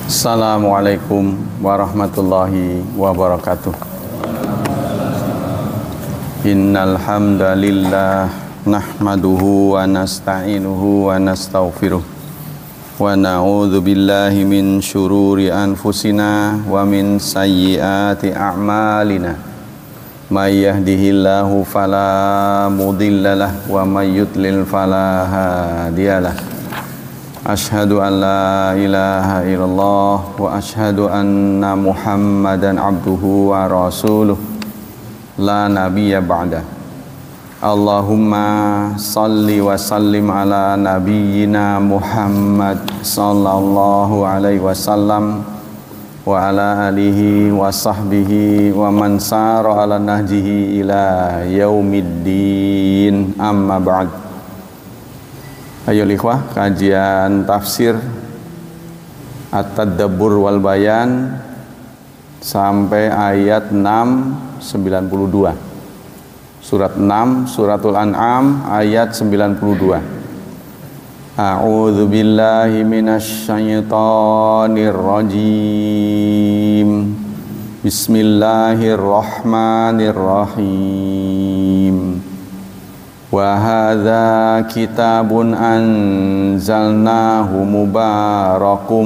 Assalamualaikum warahmatullahi wabarakatuh. Innal hamdalillah nahmaduhu wa nasta'inuhu wa nastaghfiruh wa na'udzu billahi min syururi anfusina wa min sayyiati a'malina. May yahdihillahu fala mudhillalah wa may yudlil fala hadiyalah. Ashhadu an la ilaha illallah wa ashhadu anna Muhammadan abduhu wa rasuluh la nabiyya ba'da. Allahumma salli wa sallim ala nabiyyina Muhammad sallallahu alaihi wasallam wa ala alihi wa sahbihi wa man sara ala nahjihi ila yaumiddin, amma ba'd. Ayo ikhwah, kajian tafsir At-Tadabbur wal Bayan sampai ayat 692. Surat 6, Suratul An'am ayat 92. A'udzu billahi minasy syaithanir rajim. Bismillahirrahmanirrahim. Wa hadza kitabun anzalnahu mubarakum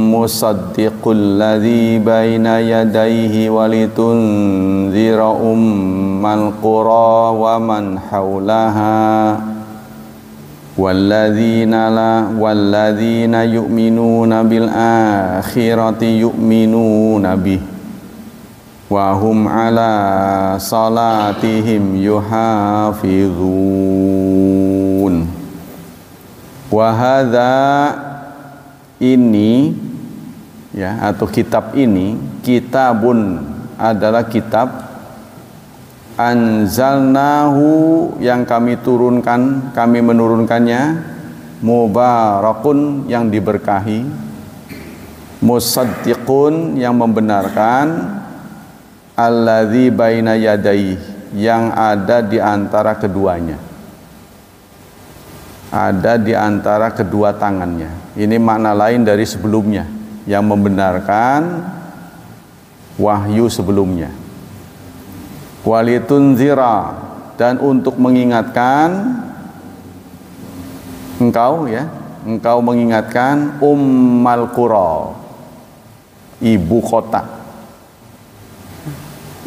musaddiqul ladzi baina yadayhi walitunzira ummal qura wa man haulaha walladzina yu'minuna bil akhirati yu'minuna bih wa hum ala salatihim yuhafizun. Wa hadza, ini ya, atau kitab ini, kitabun adalah kitab, anzalnahu yang kami turunkan, kami menurunkannya, mubarakun yang diberkahi, musaddiqun yang membenarkan, alladzi baina yadayhi yang ada di antara keduanya, ada di antara kedua tangannya. Ini makna lain dari sebelumnya yang membenarkan wahyu sebelumnya. Walitunzira, dan untuk mengingatkan engkau, ya, engkau mengingatkan ummal qura, ibu kota.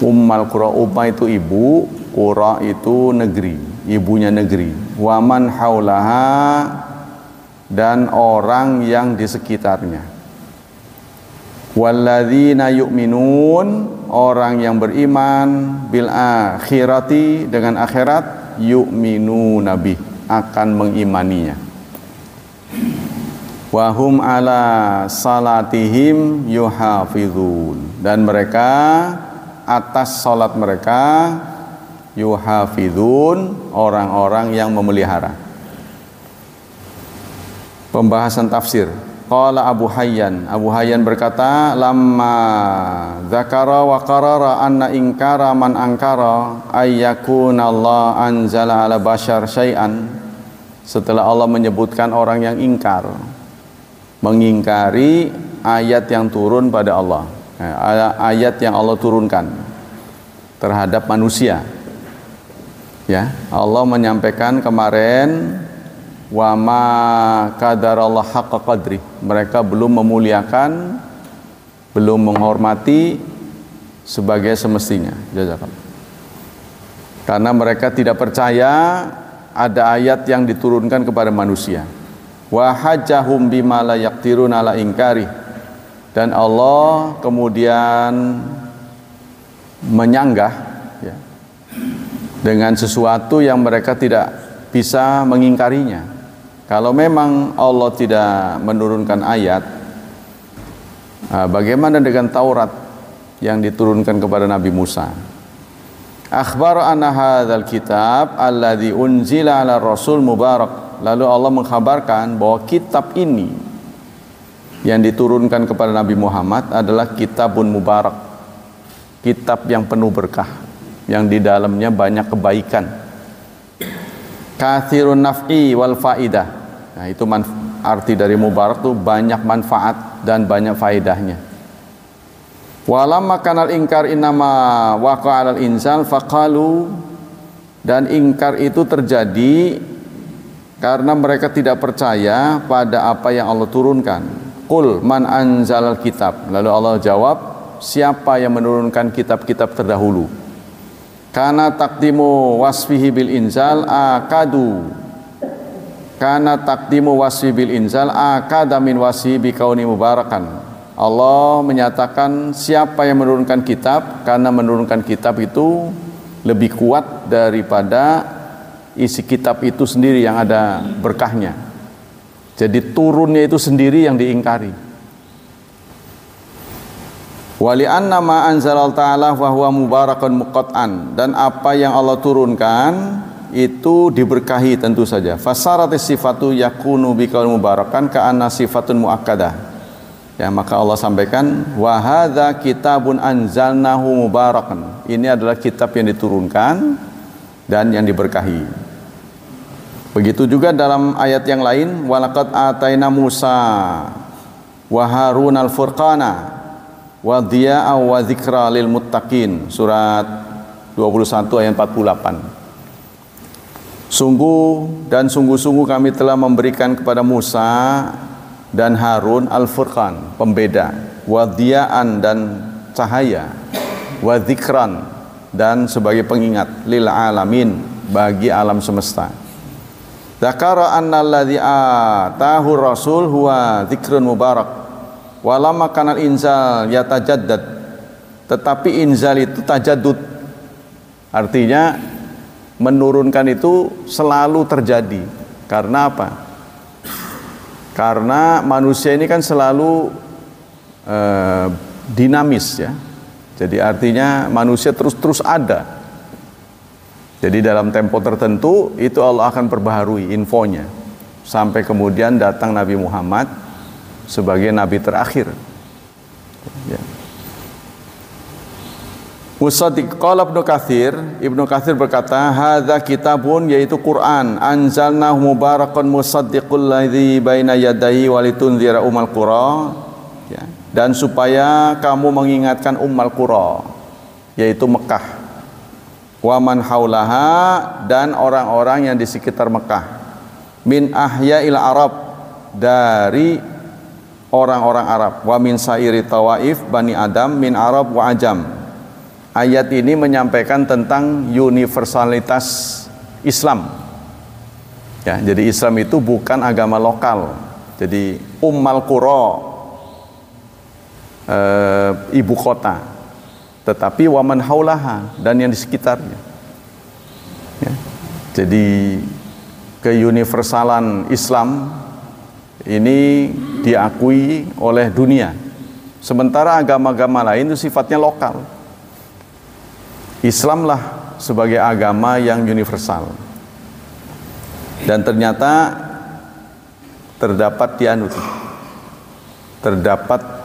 Ummal qura, umma itu ibu, qura itu negeri, ibunya negeri. Waman haulaha, dan orang yang di sekitarnya. Walladzina yu'minun, orang yang beriman, bil akhirati, dengan akhirat, yu'minuna bih, akan mengimaninya. Wahum ala salatihim yuhafizun, dan mereka atas salat mereka yuhafizun, orang-orang yang memelihara. Pembahasan tafsir. Qala Abu Hayyan, Abu Hayyan berkata, lamma dzakara wa qarara anna inkara man ankara ayyakuna Allah anzala ala bashar syai'an. Setelah Allah menyebutkan orang yang ingkar, mengingkari ayat yang turun pada Allah, ayat yang Allah turunkan terhadap manusia, ya, Allah menyampaikan kemarin, wa ma qadarallah haqqa qadri, mereka belum memuliakan, belum menghormati sebagai semestinya. Jazakallah. Karena mereka tidak percaya ada ayat yang diturunkan kepada manusia. Wa hajjahum bima la yaqdiruna ala inkari, dan Allah kemudian menyanggah, ya, dengan sesuatu yang mereka tidak bisa mengingkarinya. Kalau memang Allah tidak menurunkan ayat, bagaimana dengan Taurat yang diturunkan kepada Nabi Musa? Akhbar anna hadzal kitab alladzi unzila ala rasul mubarak. Lalu Allah mengkhabarkan bahwa kitab ini yang diturunkan kepada Nabi Muhammad adalah kitabun mubarak, kitab yang penuh berkah, yang di dalamnya banyak kebaikan. Katsirun naf'i wal faidah. Nah, itu arti dari mubarak itu banyak manfaat dan banyak faedahnya. Walamma kanal ingkar innama waqa'al inzal faqalu, dan ingkar itu terjadi karena mereka tidak percaya pada apa yang Allah turunkan. Qul man anzalal kitab, lalu Allah jawab, siapa yang menurunkan kitab-kitab terdahulu? Kana taqdimu wasfihi bil inzal akadu, kana taqdimu wasfi bil inzal akada min wasfi bi kauni mubarakan. Allah menyatakan siapa yang menurunkan kitab, karena menurunkan kitab itu lebih kuat daripada isi kitab itu sendiri yang ada berkahnya. Jadi turunnya itu sendiri yang diingkari. Wali anna ma anzalal ta'ala wa huwa mubarakun muqat'an, dan apa yang Allah turunkan itu diberkahi tentu saja. Fasaratis sifatu yakunu bikaul mubarakan ka'anna sifatun muakkadah. Ya, maka Allah sampaikan wa hadza kitabun anzalnahu mubarakan. Ini adalah kitab yang diturunkan dan yang diberkahi. Begitu juga dalam ayat yang lain, walaqad ataina Musa wa Harun al-furqana wa dhiya'a wa dzikra lil muttaqin. Surat 21 ayat 48. Sungguh-sungguh kami telah memberikan kepada Musa dan Harun al-Furqan, pembeda, wa dhiya'an, dan cahaya, wa dzikran, dan sebagai pengingat, lil alamin, bagi alam semesta. Dzakara anna alladzi atahu rasul huwa dzikrun mubarak wa lamma kana inzal yatajaddad, tetapi inzal itu tajaddud, artinya menurunkan itu selalu terjadi. Karena apa? Karena manusia ini kan selalu dinamis, ya. Jadi artinya manusia terus ada. Jadi dalam tempo tertentu itu Allah akan perbaharui infonya, sampai kemudian datang Nabi Muhammad sebagai nabi terakhir. Ya. Musaddiq qala Ibnu Katsir berkata, hadza kitabun, yaitu Quran, anzalnahu mubarakun musaddiqul ladzi baina yadayhi walitunzira ummal qura, ya, dan supaya kamu mengingatkan ummal qura, yaitu Mekah, wa man haulaha, dan orang-orang yang di sekitar Mekah, min ahya'il arab, dari orang-orang Arab, wa min sairi tawaif bani Adam min Arab wa ajam. Ayat ini menyampaikan tentang universalitas Islam. Ya, jadi Islam itu bukan agama lokal. Jadi Ummal Qura, ibu kota, tetapi waman haulaha, dan yang di sekitarnya. Ya, jadi keuniversalan Islam ini diakui oleh dunia. Sementara agama-agama lain itu sifatnya lokal. Islamlah sebagai agama yang universal. Dan ternyata terdapat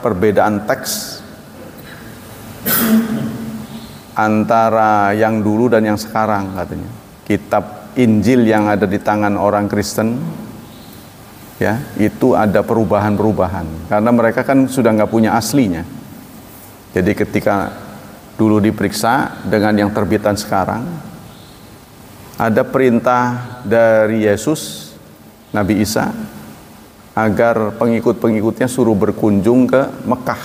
perbedaan teks antara yang dulu dan yang sekarang, katanya. Kitab Injil yang ada di tangan orang Kristen, ya, itu ada perubahan-perubahan karena mereka kan sudah nggak punya aslinya. Jadi ketika dulu diperiksa dengan yang terbitan sekarang, ada perintah dari Yesus, Nabi Isa, agar pengikut-pengikutnya suruh berkunjung ke Mekah.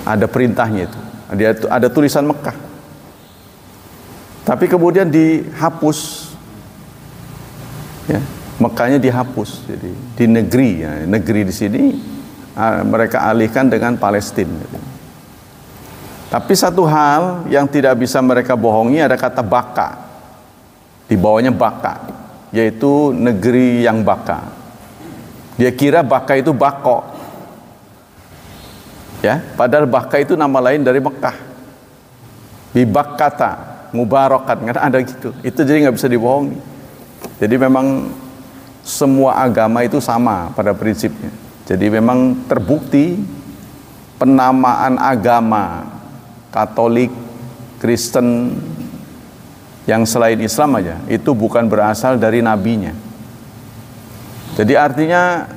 Ada perintahnya itu, ada tulisan Mekah. Tapi kemudian dihapus, ya, Mekahnya dihapus. Jadi di negeri, ya, negeri di sini mereka alihkan dengan Palestina. Tapi satu hal yang tidak bisa mereka bohongi, ada kata Baka, di bawahnya Baka, yaitu negeri yang Baka. Dia kira Baka itu Bako, ya, padahal Baka itu nama lain dari Mekah. Bibakata, mubarakat, kan ada gitu. Itu jadi nggak bisa dibohongi. Jadi memang semua agama itu sama pada prinsipnya. Jadi memang terbukti penamaan agama Katolik, Kristen, yang selain Islam aja, itu bukan berasal dari nabinya. Jadi artinya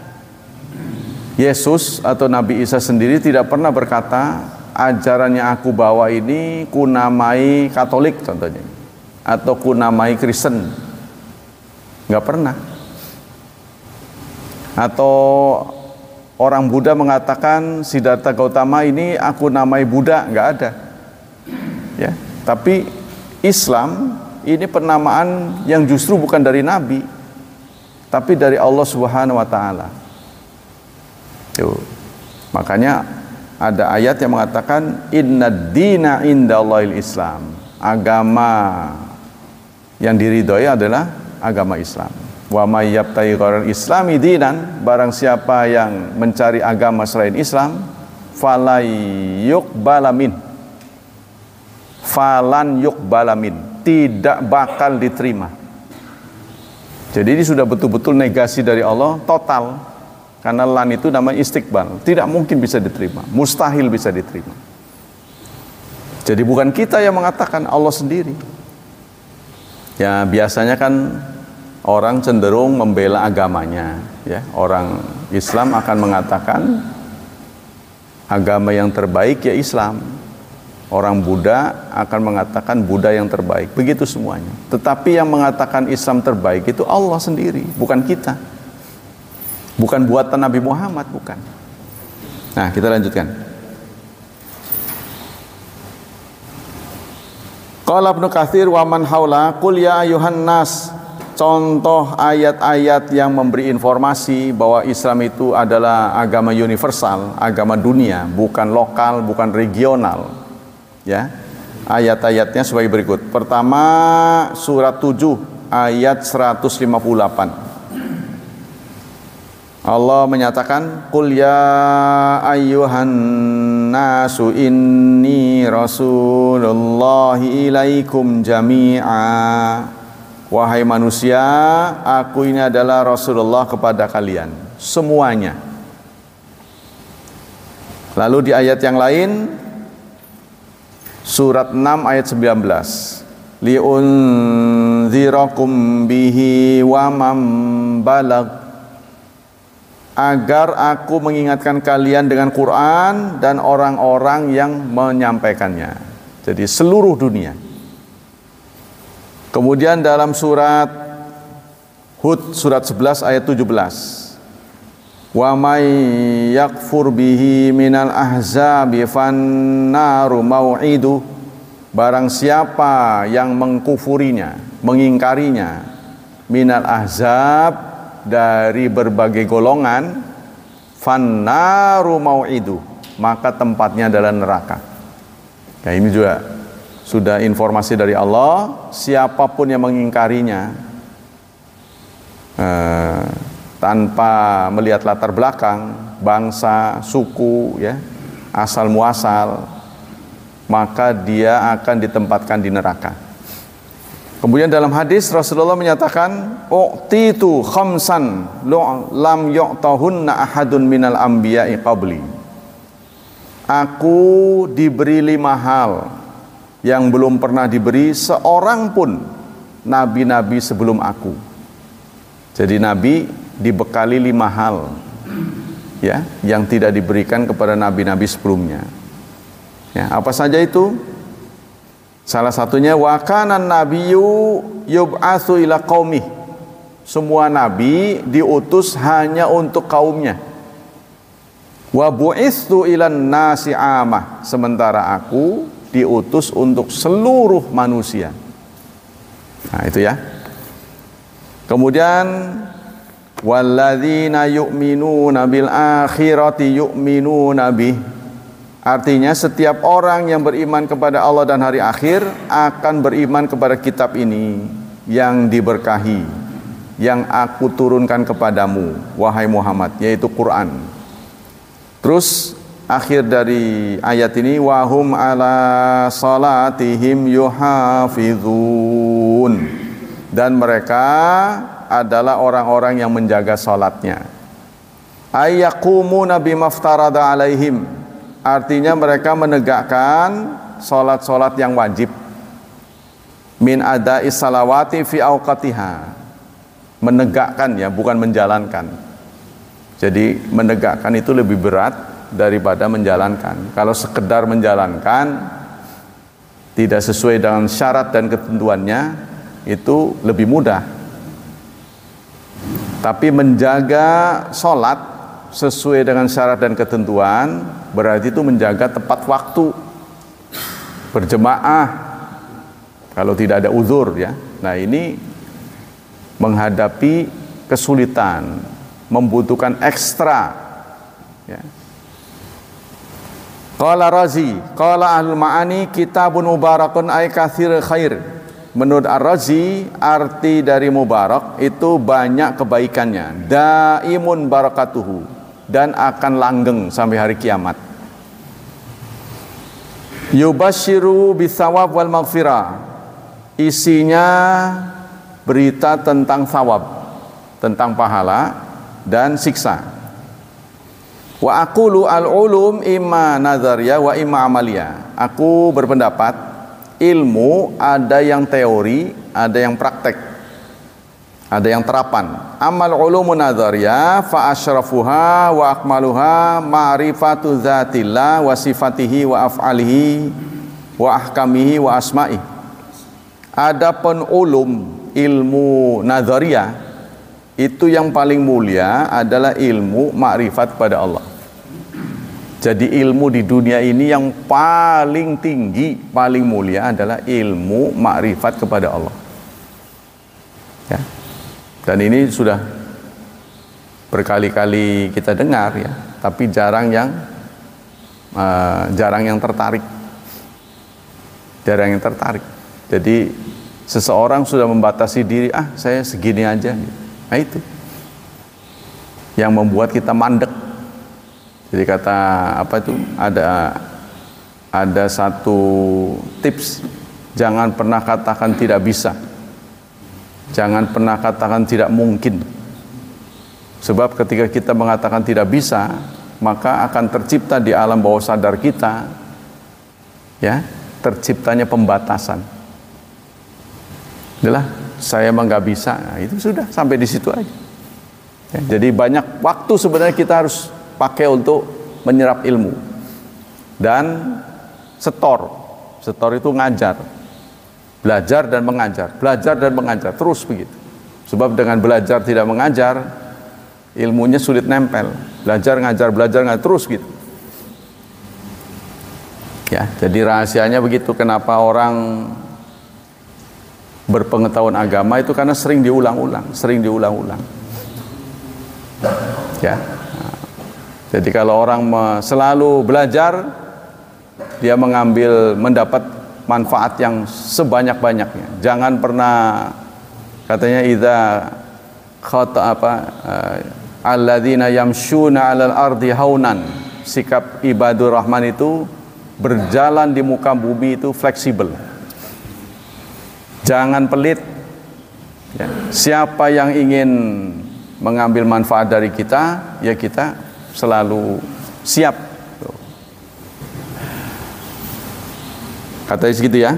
Yesus atau Nabi Isa sendiri tidak pernah berkata, ajaran yang aku bawa ini kunamai Katolik contohnya, atau kunamai Kristen. Nggak pernah. Atau orang Buddha mengatakan Siddhartha Gautama ini aku namai Buddha, nggak ada. Ya, tapi Islam ini penamaan yang justru bukan dari Nabi, tapi dari Allah Subhanahu wa Ta'ala. Makanya ada ayat yang mengatakan innad dina indallahil Islam. Agama yang diridhoi adalah agama Islam. Wa may yabtaghi ghairal islami dinan, barang siapa yang mencari agama selain Islam, falan yuqbalamin, tidak bakal diterima. Jadi ini sudah betul-betul negasi dari Allah total. Karena lan itu namanya istiqbal, tidak mungkin bisa diterima, mustahil bisa diterima. Jadi bukan kita yang mengatakan, Allah sendiri. Ya biasanya kan orang cenderung membela agamanya, ya. Orang Islam akan mengatakan agama yang terbaik ya Islam. Orang Buddha akan mengatakan Buddha yang terbaik. Begitu semuanya. Tetapi yang mengatakan Islam terbaik itu Allah sendiri, bukan kita. Bukan buatan Nabi Muhammad, bukan. Nah, kita lanjutkan. Qala Ibnu Katsir wa man haula qul ya ayuhan nas. Contoh ayat-ayat yang memberi informasi bahwa Islam itu adalah agama universal, agama dunia, bukan lokal, bukan regional. Ya. Ayat-ayatnya sebagai berikut. Pertama, surat 7 ayat 158. Allah menyatakan, qul ya ayyuhan nasu inni rasulullahi ilaikum jami'a. Wahai manusia, aku ini adalah Rasulullah kepada kalian semuanya. Lalu di ayat yang lain, surat 6 ayat 19, li'unzirakum bihi wa man balag, agar aku mengingatkan kalian dengan Quran dan orang-orang yang menyampaikannya. Jadi seluruh dunia. Kemudian dalam surat Hud surat 11 ayat 17. Wa may yakfur bihi minal ahzabi fannaru mau'idu. Barang siapa yang mengkufurinya, mengingkarinya, minal ahzab, dari berbagai golongan, fannaru mau'idu, maka tempatnya adalah neraka. Nah, ini juga sudah informasi dari Allah, siapapun yang mengingkarinya tanpa melihat latar belakang, bangsa, suku, ya, asal muasal, maka dia akan ditempatkan di neraka. Kemudian dalam hadis Rasulullah menyatakan, u'titu khamsan lam yu'tahunna ahadun minal anbiya'i qabli. Aku diberi 5 hal yang belum pernah diberi seorang pun nabi-nabi sebelum aku. Jadi nabi dibekali 5 hal, ya, yang tidak diberikan kepada nabi-nabi sebelumnya. Ya, apa saja itu? Salah satunya wa kana nabiyyu yub'atsu ila qaumih. Semua nabi diutus hanya untuk kaumnya. Wa bu'itsu ilan nasi amah. Sementara aku diutus untuk seluruh manusia. Nah, itu ya. Kemudian walladzina yu'minuna bil akhirati yu'minuna bih. Artinya setiap orang yang beriman kepada Allah dan hari akhir akan beriman kepada kitab ini yang diberkahi, yang aku turunkan kepadamu, wahai Muhammad, yaitu Quran. Terus akhir dari ayat ini, wahum ala salatihim yuhafizun, dan mereka adalah orang-orang yang menjaga salatnya. Ayyakumuna bimaftarada alaihim, artinya mereka menegakkan salat-salat yang wajib. Min adai salawati fi awqatiha, menegakkan, ya, bukan menjalankan. Jadi menegakkan itu lebih berat daripada menjalankan. Kalau sekedar menjalankan tidak sesuai dengan syarat dan ketentuannya, itu lebih mudah. Tapi menjaga sholat sesuai dengan syarat dan ketentuan berarti itu menjaga tepat waktu, berjemaah kalau tidak ada uzur ya. Nah ini menghadapi kesulitan, membutuhkan ekstra ya. Qala Razi, qala ahlul ma'ani kitabun mubarakun ay katsir khair. Menurut Ar-Razi, arti dari mubarak itu banyak kebaikannya, daimun barakatuhu, dan akan langgeng sampai hari kiamat. Yubashiru bisawab wal maghfirah. Isinya berita tentang thawab, tentang pahala dan siksa. Wa aqulu al-ulum imma nazariyah wa imma amaliyah. Aku berpendapat ilmu ada yang teori, ada yang praktek, ada yang terapan. Amal ulumun nazariyah fa asyrafuha wa akmaluha ma'rifatu dzatillah wa sifatihi wa af'alihi wa ahkamihi wa asma'i. Adapun ulum, ilmu nazariyah, itu yang paling mulia adalah ilmu makrifat pada Allah. Jadi ilmu di dunia ini yang paling tinggi, paling mulia adalah ilmu makrifat kepada Allah ya. Dan ini sudah berkali-kali kita dengar ya, tapi jarang yang tertarik. Jadi seseorang sudah membatasi diri, saya segini aja. Nah itu yang membuat kita mandek. Jadi kata ada satu tips, jangan pernah katakan tidak bisa, jangan pernah katakan tidak mungkin. Sebab ketika kita mengatakan tidak bisa, maka akan tercipta di alam bawah sadar kita ya, terciptanya pembatasan. Adalah saya emang nggak bisa, nah, itu sudah sampai di situ aja. Ya, jadi banyak waktu sebenarnya kita harus pakai untuk menyerap ilmu dan setor itu ngajar, belajar dan mengajar terus begitu. Sebab dengan belajar tidak mengajar, ilmunya sulit nempel. Belajar ngajar terus gitu. Ya, jadi rahasianya begitu. Kenapa orang berpengetahuan agama itu karena sering diulang-ulang. Ya. Jadi kalau orang selalu belajar, dia mendapat manfaat yang sebanyak-banyaknya. Jangan pernah katanya alladzina yamshuna 'alal ardi haunan. Sikap ibadur rahman itu berjalan di muka bumi itu fleksibel. Jangan pelit. Ya. Siapa yang ingin mengambil manfaat dari kita, ya kita selalu siap. Katanya segitu ya.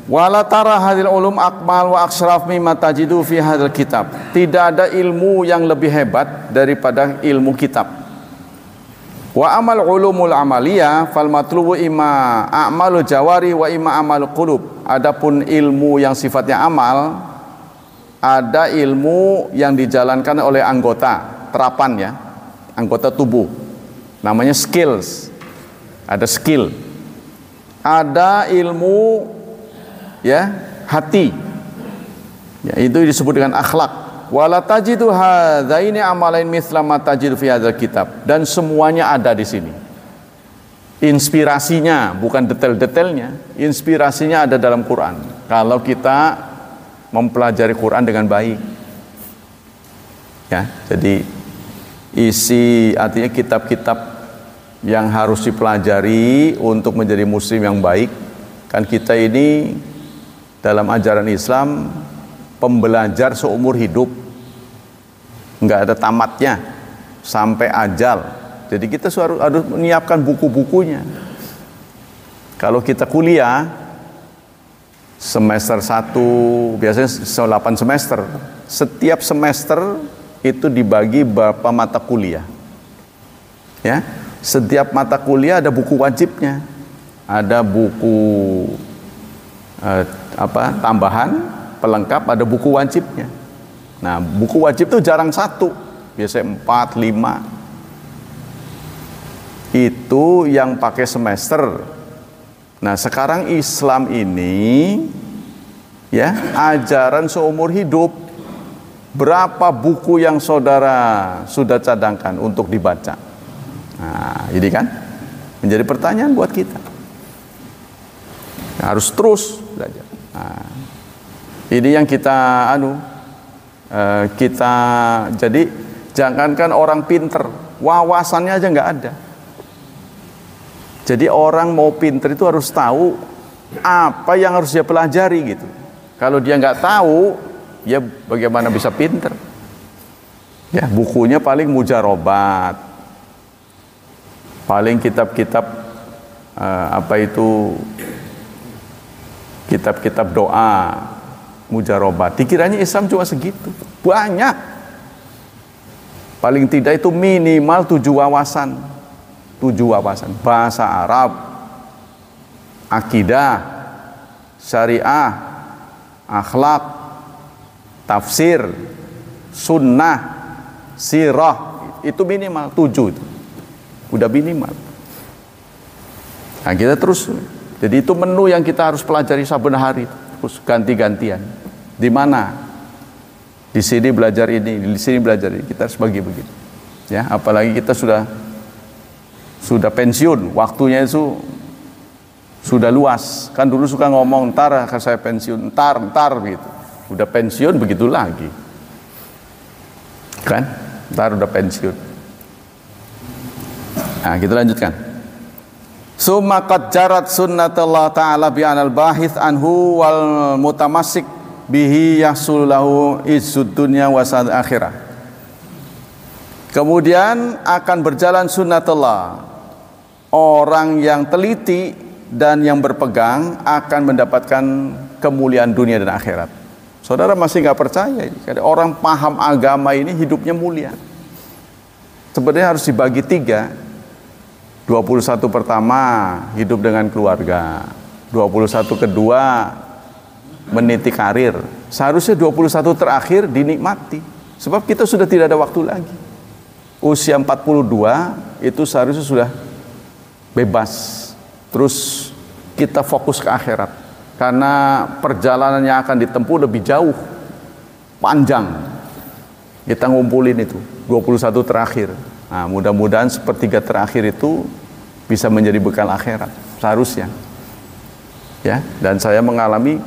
Wala tara hadil ulum akmal wa aksyraf mimma tajidu fi hadil kitab. Tidak ada ilmu yang lebih hebat daripada ilmu kitab. Wa amal ulumul amaliyah fal matlubu imma a'malu jawari wa imma amal qulub. Adapun ilmu yang sifatnya amal, ada ilmu yang dijalankan oleh anggota, terapan ya, anggota tubuh, namanya skills. Ada skill, ada ilmu ya hati ya, itu disebut dengan akhlak. Wala tajidu hadzaini amalain mithla ma tajidu fi hadzal kitab. Dan semuanya ada di sini. Inspirasinya, bukan detail-detailnya, inspirasinya ada dalam Quran. Kalau kita mempelajari Quran dengan baik. Ya, jadi artinya kitab-kitab yang harus dipelajari untuk menjadi muslim yang baik. Kan kita ini dalam ajaran Islam pembelajar seumur hidup, nggak ada tamatnya sampai ajal. Jadi kita harus menyiapkan buku-bukunya. Kalau kita kuliah semester 1 biasanya 8 semester. Setiap semester itu dibagi beberapa mata kuliah. Ya, setiap mata kuliah ada buku wajibnya, ada buku tambahan, pelengkap, ada buku wajibnya. Nah, buku wajib itu jarang satu, biasanya 4, 5. Itu yang pakai semester. Nah, sekarang Islam ini ya ajaran seumur hidup. Berapa buku yang saudara sudah cadangkan untuk dibaca? Nah, ini kan menjadi pertanyaan buat kita. Harus terus belajar. Nah, ini yang kita jadi jangankan orang pinter, wawasannya aja nggak ada. Jadi orang mau pinter itu harus tahu apa yang harus dia pelajari gitu. Kalau dia nggak tahu, ya bagaimana bisa pinter? Ya, bukunya paling mujarobat, paling kitab-kitab kitab-kitab doa, mujarobat. Dikiranya Islam cuma segitu. Banyak. Paling tidak itu minimal 7 wawasan. 7 wawasan. Bahasa Arab, akidah, syariah, akhlak, tafsir, sunnah, sirah. Itu minimal 7 itu. Udah minimal. Nah, kita terus. Jadi itu menu yang kita harus pelajari saben hari. Terus ganti-gantian. Di mana? Di sini belajar ini, di sini belajar ini. Kita harus bagi begitu. Ya, apalagi kita sudah pensiun, waktunya itu sudah luas. Kan dulu suka ngomong, ntar saya pensiun, ntar begitu. Udah pensiun begitu lagi. Kan? Ntar udah pensiun. Nah, kita lanjutkan. Summa qad jarat sunnatullah ta'ala bi anal bahith anhu wal mutamassik bihi yahsulahu izzud dunya wa sa'ad akhirah. Kemudian akan berjalan sunnatullah. Orang yang teliti dan yang berpegang akan mendapatkan kemuliaan dunia dan akhirat. Saudara masih nggak percaya? Orang paham agama ini hidupnya mulia. Sebenarnya harus dibagi 3. 21 pertama hidup dengan keluarga, 21 kedua meniti karir. Seharusnya 21 terakhir dinikmati, sebab kita sudah tidak ada waktu lagi. Usia 42 itu seharusnya sudah bebas. Terus kita fokus ke akhirat, karena perjalanan yang akan ditempuh lebih jauh, panjang. Kita ngumpulin itu 21 terakhir. Nah, mudah-mudahan sepertiga terakhir itu bisa menjadi bekal akhirat seharusnya. Ya, dan saya mengalami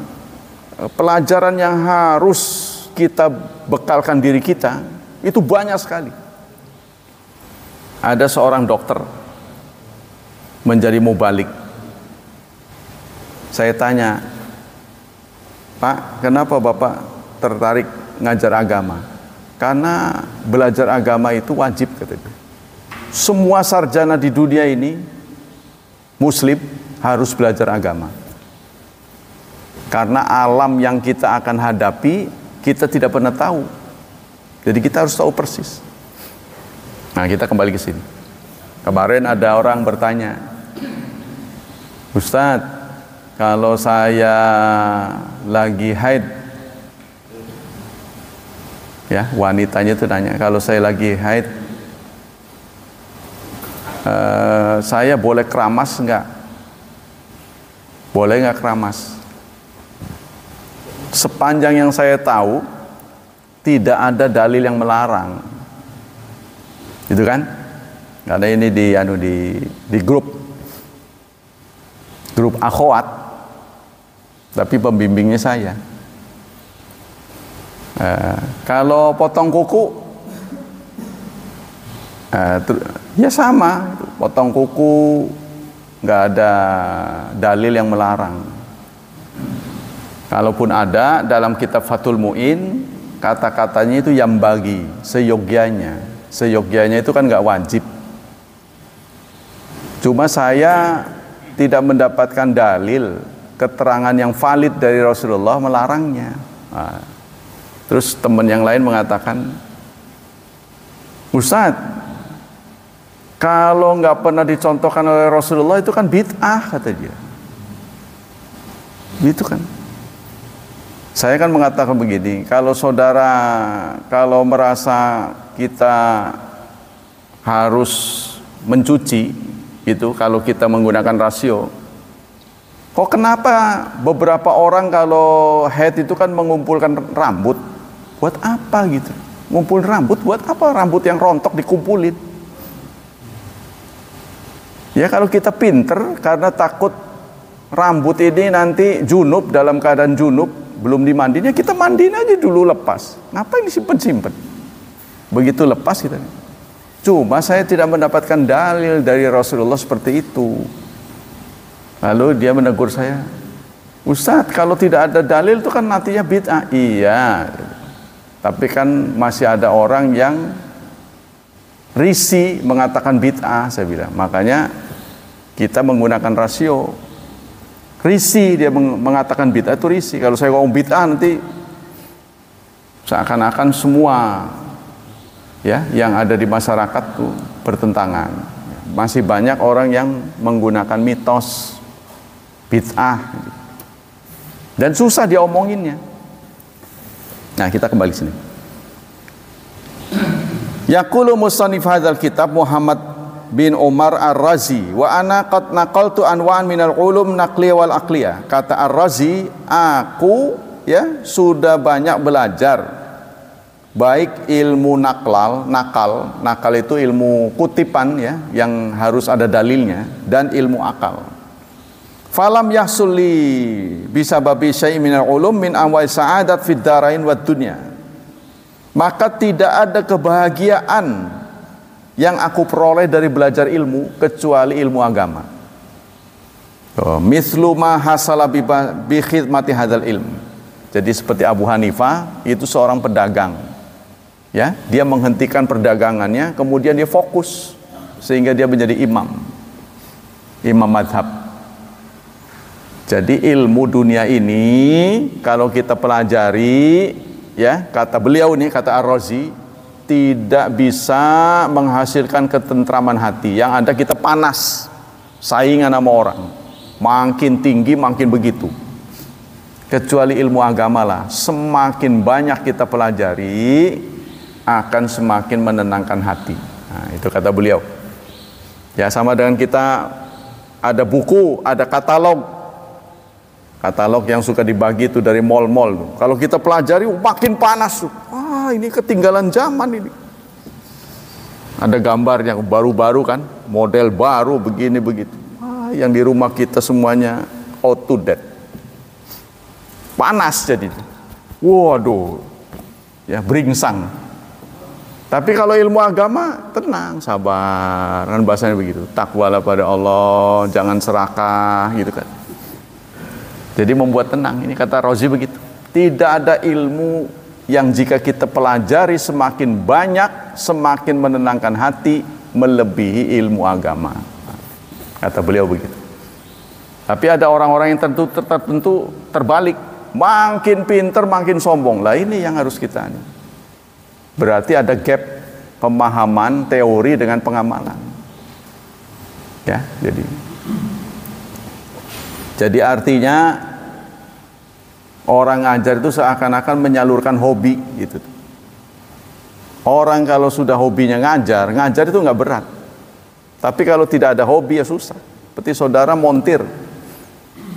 pelajaran yang harus kita bekalkan diri kita itu banyak sekali. Ada seorang dokter menjadi mubalik. Saya tanya, Pak, kenapa Bapak tertarik ngajar agama? Karena belajar agama itu wajib, katanya. Semua sarjana di dunia ini muslim harus belajar agama. Karena alam yang kita akan hadapi kita tidak pernah tahu. Jadi kita harus tahu persis. Nah, kita kembali ke sini. Kemarin ada orang bertanya, Ustadz, kalau saya lagi haid, ya, wanitanya itu nanya, kalau saya lagi haid, saya boleh keramas enggak? Boleh enggak keramas? Sepanjang yang saya tahu, tidak ada dalil yang melarang. Itu kan? Karena ini di grup akhwat, tapi pembimbingnya saya. Kalau potong kuku, ya sama, potong kuku nggak ada dalil yang melarang. Kalaupun ada, dalam kitab Fathul Mu'in kata-katanya itu yang bagi, seyogyanya itu kan nggak wajib. Cuma saya tidak mendapatkan dalil, keterangan yang valid dari Rasulullah melarangnya. Terus teman yang lain mengatakan, Ustaz, kalau nggak pernah dicontohkan oleh Rasulullah itu kan bid'ah, kata dia. Gitu kan. Saya kan mengatakan begini, kalau saudara kalau merasa kita harus mencuci itu kalau kita menggunakan rasio, kok kenapa beberapa orang kalau head itu kan mengumpulkan rambut? Buat apa gitu? Ngumpul rambut buat apa? Rambut yang rontok dikumpulin. Ya kalau kita pinter karena takut rambut ini nanti junub, dalam keadaan junub belum dimandinya, kita mandiin aja dulu lepas. Ngapain disimpan-simpan? Begitu lepas kita. Cuma saya tidak mendapatkan dalil dari Rasulullah seperti itu. Lalu dia menegur saya, Ustadz, kalau tidak ada dalil itu kan nantinya bid'ah. Iya, tapi kan masih ada orang yang risih mengatakan bid'ah, saya bilang. Makanya kita menggunakan rasio. Risih dia mengatakan bid'ah itu risih. Kalau saya ngomong bid'ah nanti seakan-akan semua ya yang ada di masyarakat tuh bertentangan. Masih banyak orang yang menggunakan mitos bid'ah dan susah dia omonginnya. Nah, kita kembali sini. Yaqulu musannif hadzal kitab Muhammad bin Umar Ar-Razi wa ana qad naqaltu anwa'an minal ulum naqliyah wal aqliyah. Kata Ar-Razi, aku ya sudah banyak belajar baik ilmu nakal itu ilmu kutipan ya yang harus ada dalilnya, dan ilmu akal. Falam yahsuli bisa babi syai' minal ulum min amwai sa'adat fid darain wad dunya. Maka tidak ada kebahagiaan yang aku peroleh dari belajar ilmu kecuali ilmu agama. Mithlu ma hasala bi khidmati hadzal ilm. Jadi seperti Abu Hanifah itu seorang pedagang. Ya, dia menghentikan perdagangannya, kemudian dia fokus sehingga dia menjadi imam madhab. Jadi ilmu dunia ini kalau kita pelajari, ya kata beliau nih, kata Ar-Razi, tidak bisa menghasilkan ketentraman hati. Yang ada kita panas, saingan sama orang, makin tinggi makin begitu. Kecuali ilmu agama lah, semakin banyak kita pelajari akan semakin menenangkan hati. Nah, itu kata beliau. Ya sama dengan kita ada buku, ada katalog yang suka dibagi itu dari mall-mall. Kalau kita pelajari makin panas. Wah, ini ketinggalan zaman ini. Ada gambar yang baru-baru kan, model baru begini begitu. Wah, yang di rumah kita semuanya out to date. Panas jadi. Waduh. Ya, beringsang. Tapi kalau ilmu agama tenang, sabar. Kan bahasanya begitu. Takwalah pada Allah, jangan serakah gitu kan. Jadi membuat tenang. Ini kata Razi begitu. Tidak ada ilmu yang jika kita pelajari semakin banyak, semakin menenangkan hati, melebihi ilmu agama. Kata beliau begitu. Tapi ada orang-orang yang tertentu terbalik. Makin pinter, makin sombong. Lah ini yang harus kita ini. Berarti ada gap pemahaman teori dengan pengamalan. Ya, jadi artinya orang ngajar itu seakan-akan menyalurkan hobi gitu. Orang kalau sudah hobinya ngajar itu nggak berat. Tapi kalau tidak ada hobi ya susah. Seperti saudara montir,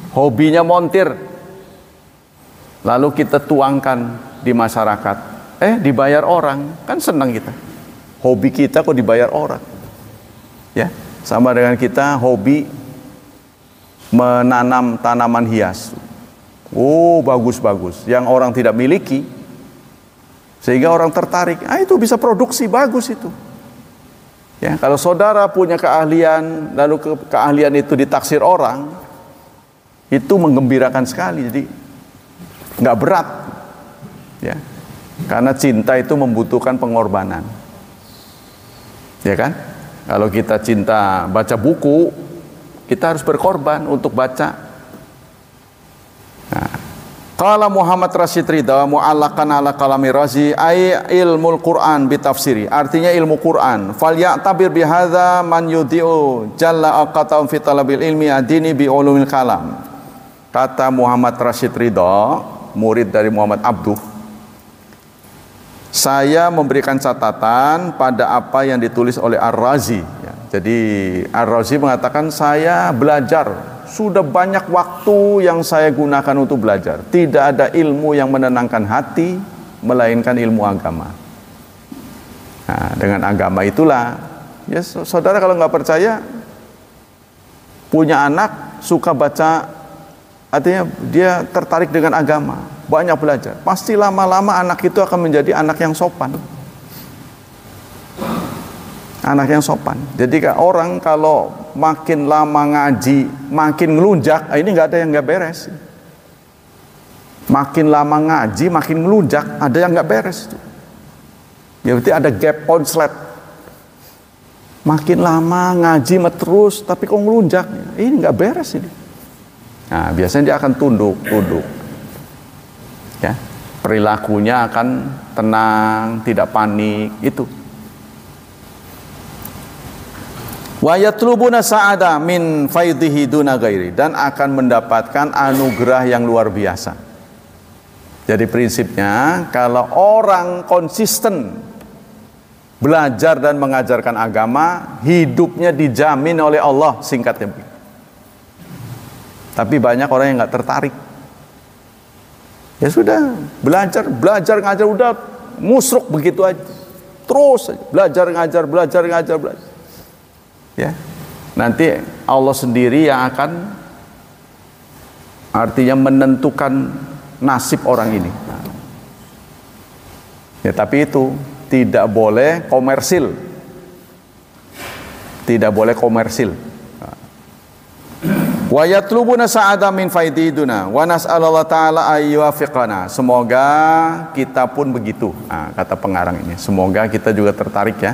hobinya montir, lalu kita tuangkan di masyarakat, dibayar orang, kan senang kita. Hobi kita kok dibayar orang. Ya, sama dengan kita hobi menanam tanaman hias. Oh, bagus-bagus. Yang orang tidak miliki. Sehingga orang tertarik. Itu bisa produksi bagus itu. Ya, kalau saudara punya keahlian, lalu keahlian itu ditaksir orang, itu menggembirakan sekali. Jadi nggak berat. Ya. Karena cinta itu membutuhkan pengorbanan. Ya kan? Kalau kita cinta baca buku, kita harus berkorban untuk baca. Nah, Qala Muhammad Rashid Ridha mu'allaqan ala kalami Razi ay ilmul Quran bitafsiri. Artinya ilmu Quran. Falya'tabir bihadza man yudhi'u jalla aqata'um fi talabil ilmi adini bi ulumil kalam. Kata Muhammad Rashid Ridha, murid dari Muhammad Abduh, saya memberikan catatan pada apa yang ditulis oleh Ar-Razi. Jadi Ar-Razi mengatakan saya belajar. Sudah banyak waktu yang saya gunakan untuk belajar. Tidak ada ilmu yang menenangkan hati melainkan ilmu agama. Nah, dengan agama itulah, ya saudara kalau nggak percaya, punya anak suka baca, artinya dia tertarik dengan agama, banyak belajar. Pasti lama-lama anak itu akan menjadi anak yang sopan. Anak yang sopan. Jadi orang kalau makin lama ngaji, makin ngelunjak, ini nggak ada yang nggak beres. Makin lama ngaji, makin ngelunjak, ada yang nggak beres. Ya berarti ada gap konslet. Makin lama ngaji terus, tapi kok ngelunjak, ini nggak beres ini. Nah biasanya dia akan tunduk. Ya, perilakunya akan tenang, tidak panik, itu. Wa yatlubuna sa'ada min faidhihi duna ghairi, dan akan mendapatkan anugerah yang luar biasa. Jadi prinsipnya kalau orang konsisten belajar dan mengajarkan agama, hidupnya dijamin oleh Allah, singkatnya. Tapi banyak orang yang nggak tertarik. Ya sudah, belajar ngajar udah musruk begitu aja. Terus belajar ngajar. Ya, nanti Allah sendiri yang akan artinya menentukan nasib orang ini. Ya, tapi itu tidak boleh komersil. Tidak boleh komersil. Wa yatlubuna sa'ada min faididuna wa nas'alallah ta'ala ayyuwafiqana. Semoga kita pun begitu. Nah, kata pengarang ini, semoga kita juga tertarik ya.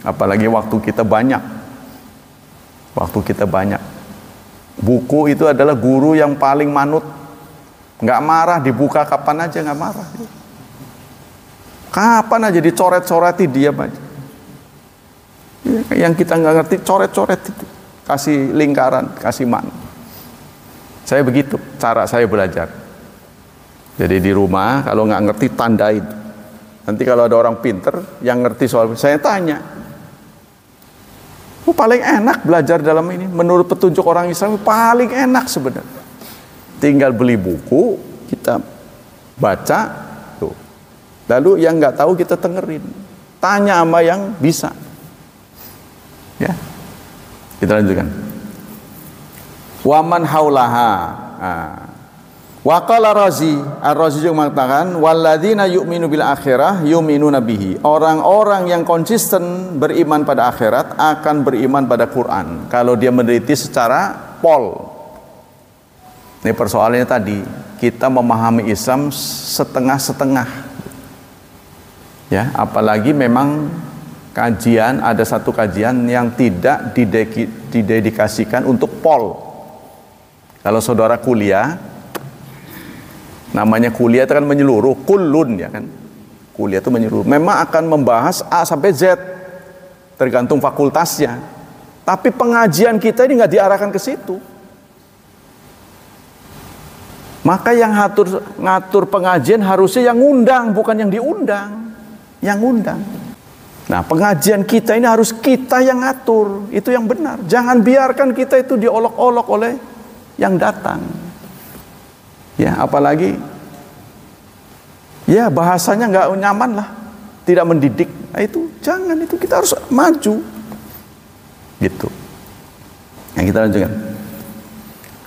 Apalagi waktu kita banyak. Buku itu adalah guru yang paling manut. Nggak marah, dibuka kapan aja nggak marah. Kapan aja dicoret-coreti diam aja. Yang kita nggak ngerti coret-coret itu, kasih lingkaran, kasih mana. Saya begitu cara saya belajar. Jadi di rumah kalau nggak ngerti tandain. Nanti kalau ada orang pinter yang ngerti soal, saya tanya. Paling enak belajar dalam ini menurut petunjuk orang Islam, paling enak sebenarnya. Tinggal beli buku, kita baca tuh. Lalu yang nggak tahu kita dengerin, tanya sama yang bisa. Ya, kita lanjutkan. Waman haulaha. Wa qala Razi, Ar-Razi juga mengatakan walladzina yu'minu bil akhirah yu'minuna bihi. Orang-orang yang konsisten beriman pada akhirat akan beriman pada Quran. Kalau dia meneliti secara pol. Ini persoalannya tadi, kita memahami Islam setengah-setengah. Ya, apalagi memang kajian, ada satu kajian yang tidak didedikasikan untuk pol. Kalau saudara kuliah, namanya kuliah itu kan menyeluruh, kullun ya kan. Kuliah itu menyeluruh. Memang akan membahas A sampai Z, tergantung fakultasnya. Tapi pengajian kita ini nggak diarahkan ke situ. Maka yang ngatur pengajian harusnya yang ngundang, bukan yang diundang. Yang ngundang. Nah, pengajian kita ini harus kita yang ngatur, itu yang benar. Jangan biarkan kita itu diolok-olok oleh yang datang. Ya, apalagi ya bahasanya nggak nyaman lah, tidak mendidik. Nah, itu jangan, itu kita harus maju. Gitu. Yang kita lanjutkan.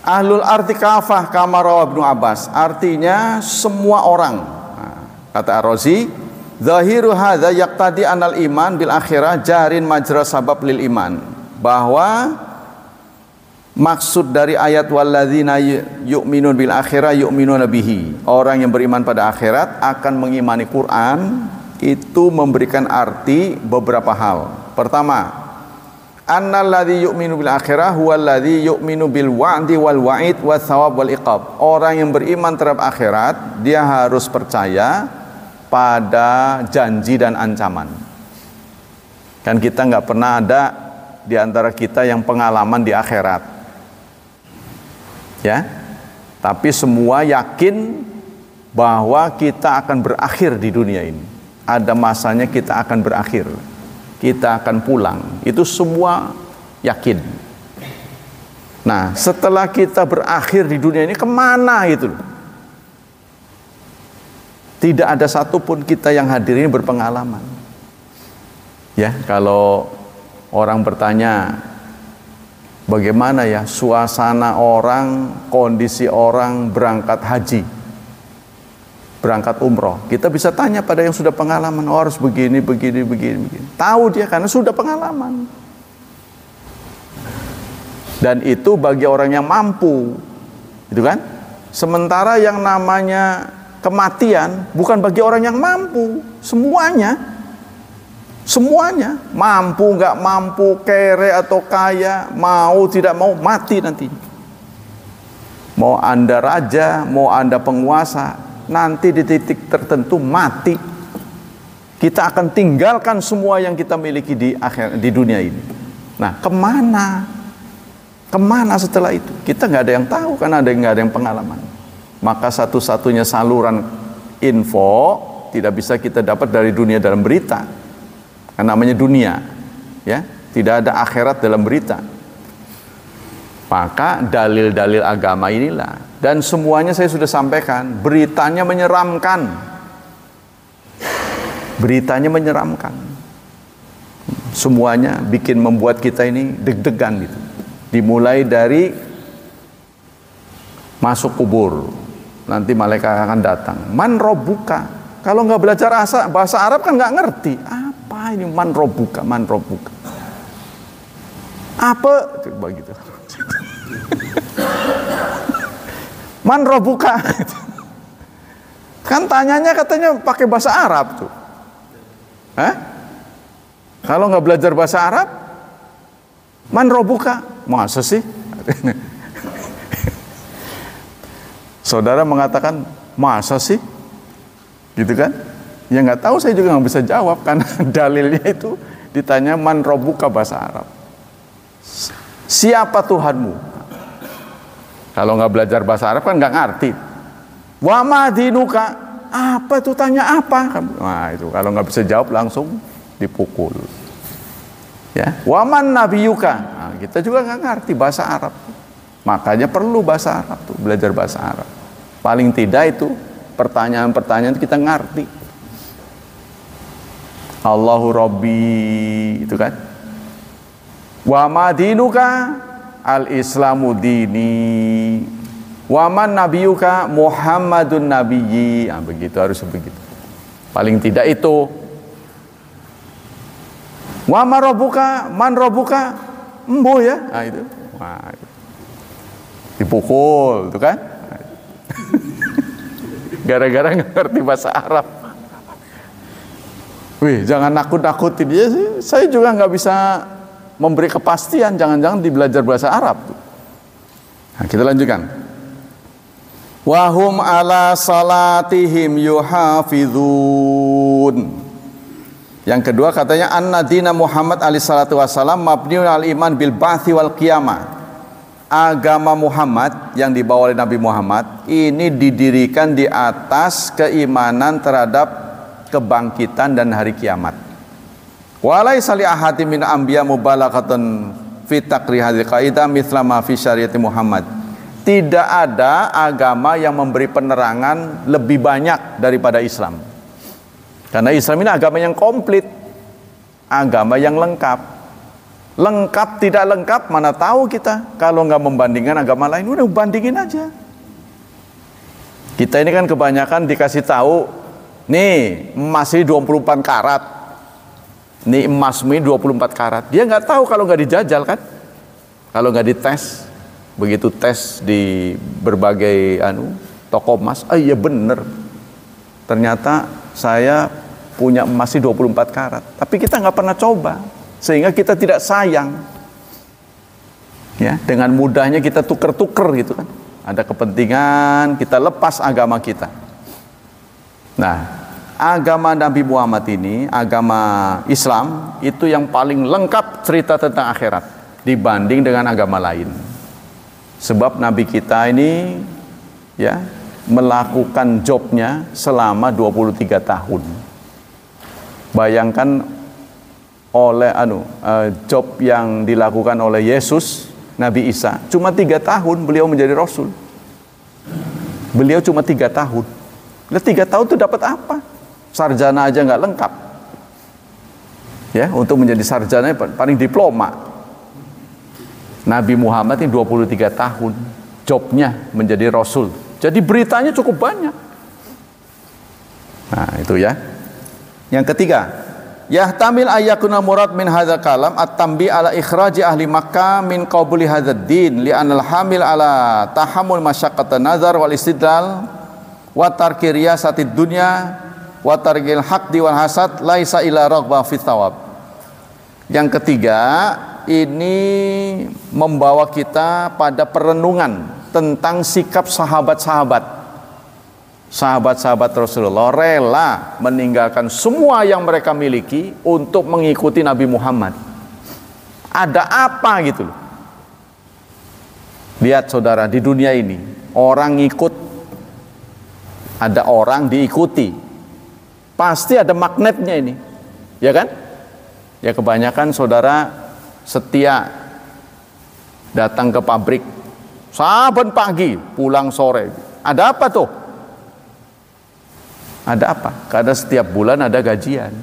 Ahlul arti kafah kama rawa Ibnu Abbas. Artinya semua orang. Nah, kata Ar-Razi, zahiru hadza yaqtadi anal iman bil akhirah jarin majra sabab lil iman. Bahwa maksud dari ayat walladzina yu'minun bil akhirah yu'minuna bihi. Orang yang beriman pada akhirat akan mengimani Quran, itu memberikan arti beberapa hal. Pertama, Annalladzi yu'minu bil akhirah huwallazi yu'minu bil wa'di wal wa'id was thawab wal iqab. Orang yang beriman terhadap akhirat, dia harus percaya pada janji dan ancaman. Kan kita nggak pernah ada di antara kita yang pengalaman di akhirat, ya. Tapi semua yakin bahwa kita akan berakhir di dunia ini. Ada masanya kita akan berakhir. Kita akan pulang. Itu semua yakin. Nah, setelah kita berakhir di dunia ini, kemana itu? Tidak ada satupun kita yang hadir ini berpengalaman. Ya, kalau orang bertanya, bagaimana ya suasana orang, kondisi orang berangkat haji, berangkat umroh, kita bisa tanya pada yang sudah pengalaman. Oh, harus begini. Tahu dia karena sudah pengalaman. Dan itu bagi orang yang mampu, gitu kan? Sementara yang namanya kematian bukan bagi orang yang mampu. Semuanya mampu nggak mampu, kere atau kaya, mau tidak mau, mati nanti. Mau Anda raja, mau Anda penguasa, nanti di titik tertentu mati. Kita akan tinggalkan semua yang kita miliki di dunia ini. Nah, kemana setelah itu? Kita nggak ada yang tahu, karena nggak ada yang pengalaman. Maka satu-satunya saluran info tidak bisa kita dapat dari dunia dalam berita, karena namanya dunia, ya, tidak ada akhirat dalam berita. Maka dalil-dalil agama inilah. Dan semuanya saya sudah sampaikan, beritanya menyeramkan. Beritanya menyeramkan. Semuanya bikin membuat kita ini deg-degan gitu. Dimulai dari masuk kubur. Nanti malaikat akan datang. Man robuka. Kalau nggak belajar bahasa Arab kan nggak ngerti. Apa ini man robuka? Apa? Coba gitu. Man robuka. Kan tanyanya katanya pakai bahasa Arab tuh. Kalau nggak belajar bahasa Arab, man robuka. Masa sih? Saudara mengatakan, masa sih? Gitu kan? Ya nggak tahu, saya juga nggak bisa jawab karena dalilnya itu ditanya man robuka bahasa Arab. Siapa Tuhanmu? Kalau nggak belajar bahasa Arab kan nggak ngerti. Wa ma dinuka, apa itu, tanya apa? Nah itu kalau nggak bisa jawab langsung dipukul. Ya, wa man nabiyuka. Nah, kita juga nggak ngerti bahasa Arab. Makanya perlu bahasa Arab tuh, belajar bahasa Arab. Paling tidak itu pertanyaan-pertanyaan kita ngerti. Allahu Rabbi, itu kan. Wa ma dinuka, al-Islamu dini, waman nabiyuka Muhammadun nabiyyi. Nah, begitu, harus begitu. Paling tidak itu. Wa ma rabbuka, man rabbuka, embo ya. Nah itu. Wah, itu. Dipukul, itu kan? Gara-gara nggak ngerti bahasa Arab. Wih, jangan nakut-nakutin dia sih. Saya juga nggak bisa memberi kepastian, jangan-jangan dibelajar bahasa Arab. Nah, kita lanjutkan. Wahum ala salatihim yuhafizun. Yang kedua katanya annadina Muhammad alaihi salatu wassalam mabniun al iman bil ba'tsi wal qiyamah. Agama Muhammad yang dibawa oleh Nabi Muhammad ini didirikan di atas keimanan terhadap kebangkitan dan hari kiamat. Walaysa li ahadin min anbiya mubalaghatan fi taqrir hadhihi qaidah mithla ma fi syariati Muhammad. Tidak ada agama yang memberi penerangan lebih banyak daripada Islam. Karena Islam ini agama yang komplit, agama yang lengkap. Lengkap tidak lengkap mana tahu kita. Kalau nggak membandingkan agama lain, udah bandingin aja. Kita ini kan kebanyakan dikasih tahu, nih emas ini 24 karat. Nih emas ini 24 karat. Dia nggak tahu kalau nggak dijajal kan. Kalau nggak dites. Begitu tes di berbagai toko emas, iya bener. Ternyata saya punya emas 24 karat. Tapi kita nggak pernah coba, sehingga kita tidak sayang. Ya, dengan mudahnya kita tuker-tuker gitu kan. Ada kepentingan, kita lepas agama kita. Nah, agama Nabi Muhammad ini, agama Islam, itu yang paling lengkap cerita tentang akhirat dibanding dengan agama lain. Sebab Nabi kita ini ya melakukan jobnya selama 23 tahun. Bayangkan oleh job yang dilakukan oleh Yesus, Nabi Isa, cuma 3 tahun beliau menjadi Rasul. Beliau cuma 3 tahun. Nah, 3 tahun itu dapat apa? Sarjana aja nggak lengkap. Ya, untuk menjadi sarjana paling diploma. Nabi Muhammad ini 23 tahun jobnya menjadi Rasul. Jadi beritanya cukup banyak. Nah, itu ya. Yang ketiga, yahtamil ayyakuna murad min hadzal kalam at-tambi ala ikhraji ahli Makkah min qabuli hadzal din li anal hamil ala tahammul masyaqqatan nazar wal istidlal wa tarki riyasatid dunya wa tarkil haqdi wal hasad laisa ila raghbah fit thawab. Yang ketiga, ini membawa kita pada perenungan tentang sikap sahabat-sahabat Rasulullah rela meninggalkan semua yang mereka miliki untuk mengikuti Nabi Muhammad. Ada apa gitu loh. Lihat saudara, di dunia ini orang ikut, ada orang diikuti, pasti ada magnetnya ini, ya kan? Ya, kebanyakan saudara setia datang ke pabrik saben pagi pulang sore. Ada apa tuh? Ada apa? Karena setiap bulan ada gajian,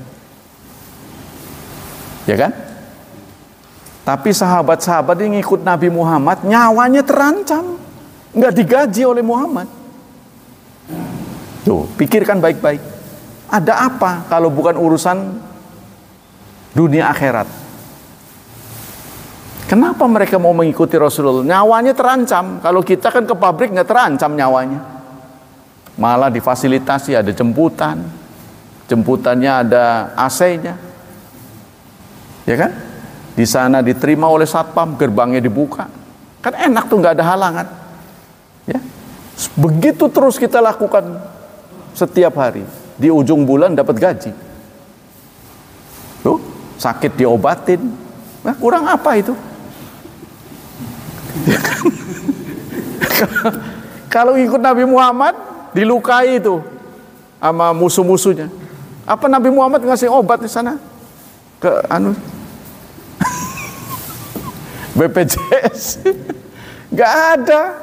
ya kan? Tapi sahabat-sahabat yang ikut Nabi Muhammad nyawanya terancam, nggak digaji oleh Muhammad. Tuh, pikirkan baik-baik. Ada apa kalau bukan urusan dunia akhirat? Kenapa mereka mau mengikuti Rasulullah? Nyawanya terancam. Kalau kita kan ke pabrik nggak terancam nyawanya. Malah difasilitasi, ada jemputan. Jemputannya ada AC-nya. Ya kan? Di sana diterima oleh satpam, gerbangnya dibuka. Kan enak tuh, nggak ada halangan. Ya. Begitu terus kita lakukan setiap hari. Di ujung bulan dapat gaji. Tuh, sakit diobatin. Nah, kurang apa itu? Kalau ikut Nabi Muhammad dilukai itu sama musuh-musuhnya. Apa Nabi Muhammad ngasih obat di sana? Ke BPJS? Gak ada.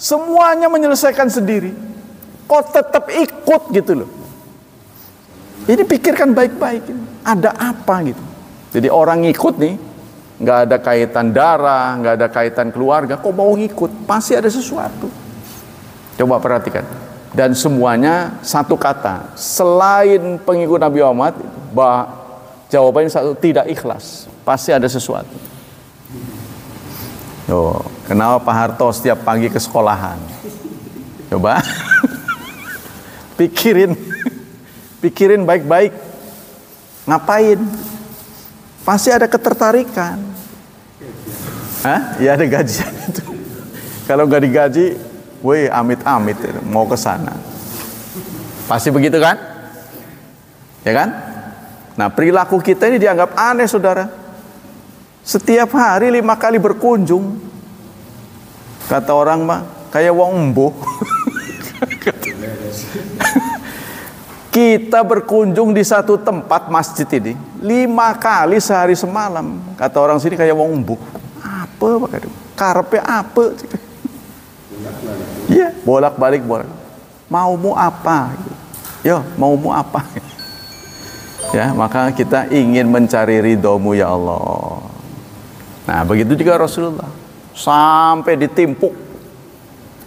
Semuanya menyelesaikan sendiri. Kok tetap ikut gitu loh. Ini pikirkan baik-baik. Ada apa gitu. Jadi orang ikut nih, nggak ada kaitan darah, nggak ada kaitan keluarga, kok mau ngikut? Pasti ada sesuatu. Coba perhatikan. Dan semuanya satu kata, selain pengikut Nabi Muhammad, jawabannya satu, tidak ikhlas. Pasti ada sesuatu. Tuh, kenapa Pak Harto setiap pagi ke sekolahan? Coba pikirin baik-baik. Ngapain? Pasti ada ketertarikan. Hah? Ya ada gajian itu. Kalau nggak digaji, woi amit-amit mau ke sana. Pasti begitu kan? Ya kan? Nah, perilaku kita ini dianggap aneh, saudara. Setiap hari 5 kali berkunjung. Kata orang mah kayak wong embuh. Kita berkunjung di satu tempat masjid ini 5 kali sehari semalam. Kata orang sini kayak wong embuh. Apa Pak? Karepe apa? Iya, bolak-balik. Maumu apa? Yo, maumu apa? Ya, maka kita ingin mencari ridhomu ya Allah. Nah, begitu juga Rasulullah. Sampai ditimpuk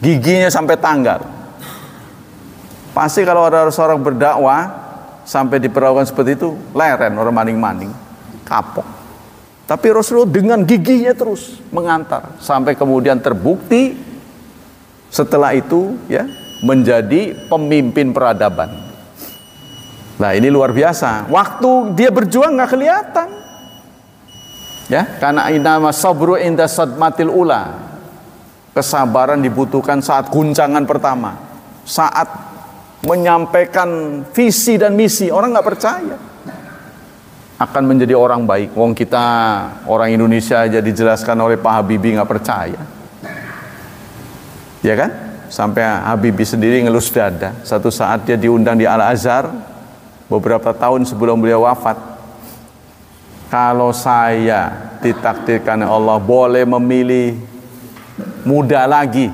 giginya sampai tanggal. Pasti kalau ada seorang berdakwah sampai diperlakukan seperti itu, leren orang maning-maning, kapok. Tapi Rasulullah dengan giginya terus mengantar sampai kemudian terbukti setelah itu ya menjadi pemimpin peradaban. Nah, ini luar biasa. Waktu dia berjuang nggak kelihatan. Ya, karena inama sabru inda sadmatil ula. Kesabaran dibutuhkan saat guncangan pertama, saat menyampaikan visi dan misi. Orang nggak percaya akan menjadi orang baik. Wong kita orang Indonesia aja dijelaskan oleh Pak Habibie nggak percaya, ya kan? Sampai Habibie sendiri ngelus dada. Satu saat dia diundang di Al-Azhar beberapa tahun sebelum beliau wafat. Kalau saya ditakdirkan Allah boleh memilih muda lagi,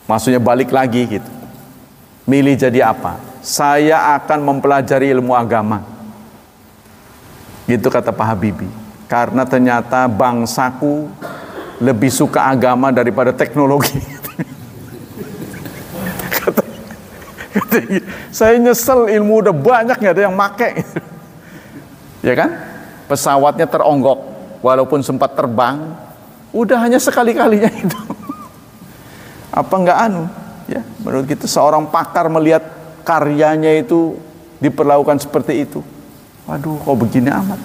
maksudnya balik lagi gitu, milih jadi apa? Saya akan mempelajari ilmu agama, gitu kata Pak Habibie. Karena ternyata bangsaku lebih suka agama daripada teknologi. Saya nyesel, ilmu udah banyak nggak ada yang make, ya kan? Pesawatnya teronggok, walaupun sempat terbang, udah hanya sekali-kalinya itu. Apa nggak ya? Menurut kita seorang pakar melihat karyanya itu diperlakukan seperti itu. Waduh, kok begini amat.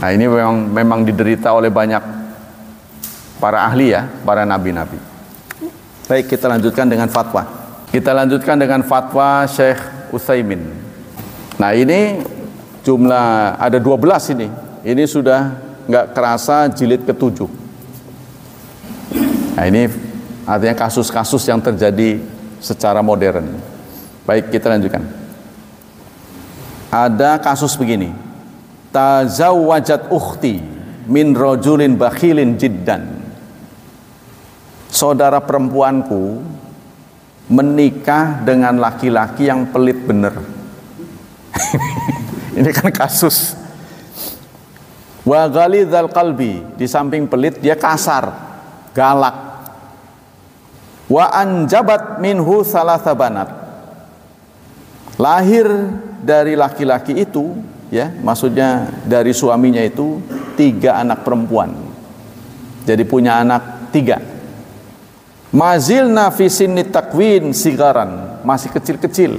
Nah, ini memang diderita oleh banyak para ahli ya, para nabi-nabi. Baik, kita lanjutkan dengan fatwa. Kita lanjutkan dengan fatwa Syekh Utsaimin. Nah, ini jumlah ada 12 ini. Ini sudah nggak kerasa jilid ke-7. Nah, ini artinya kasus-kasus yang terjadi secara modern. Baik, kita lanjutkan. Ada kasus begini. Tazawwajat ukhti min rajulin bakhilin jiddan. Saudara perempuanku menikah dengan laki-laki yang pelit bener. Ini kan kasus. Wa ghalidhal qalbi, di samping pelit dia kasar, galak. Wa anjabat minhu thalatha banat. Lahir dari laki-laki itu, ya, maksudnya dari suaminya itu 3 anak perempuan. Jadi punya anak 3. Mazilna fi sinni takwin sigaran, masih kecil-kecil.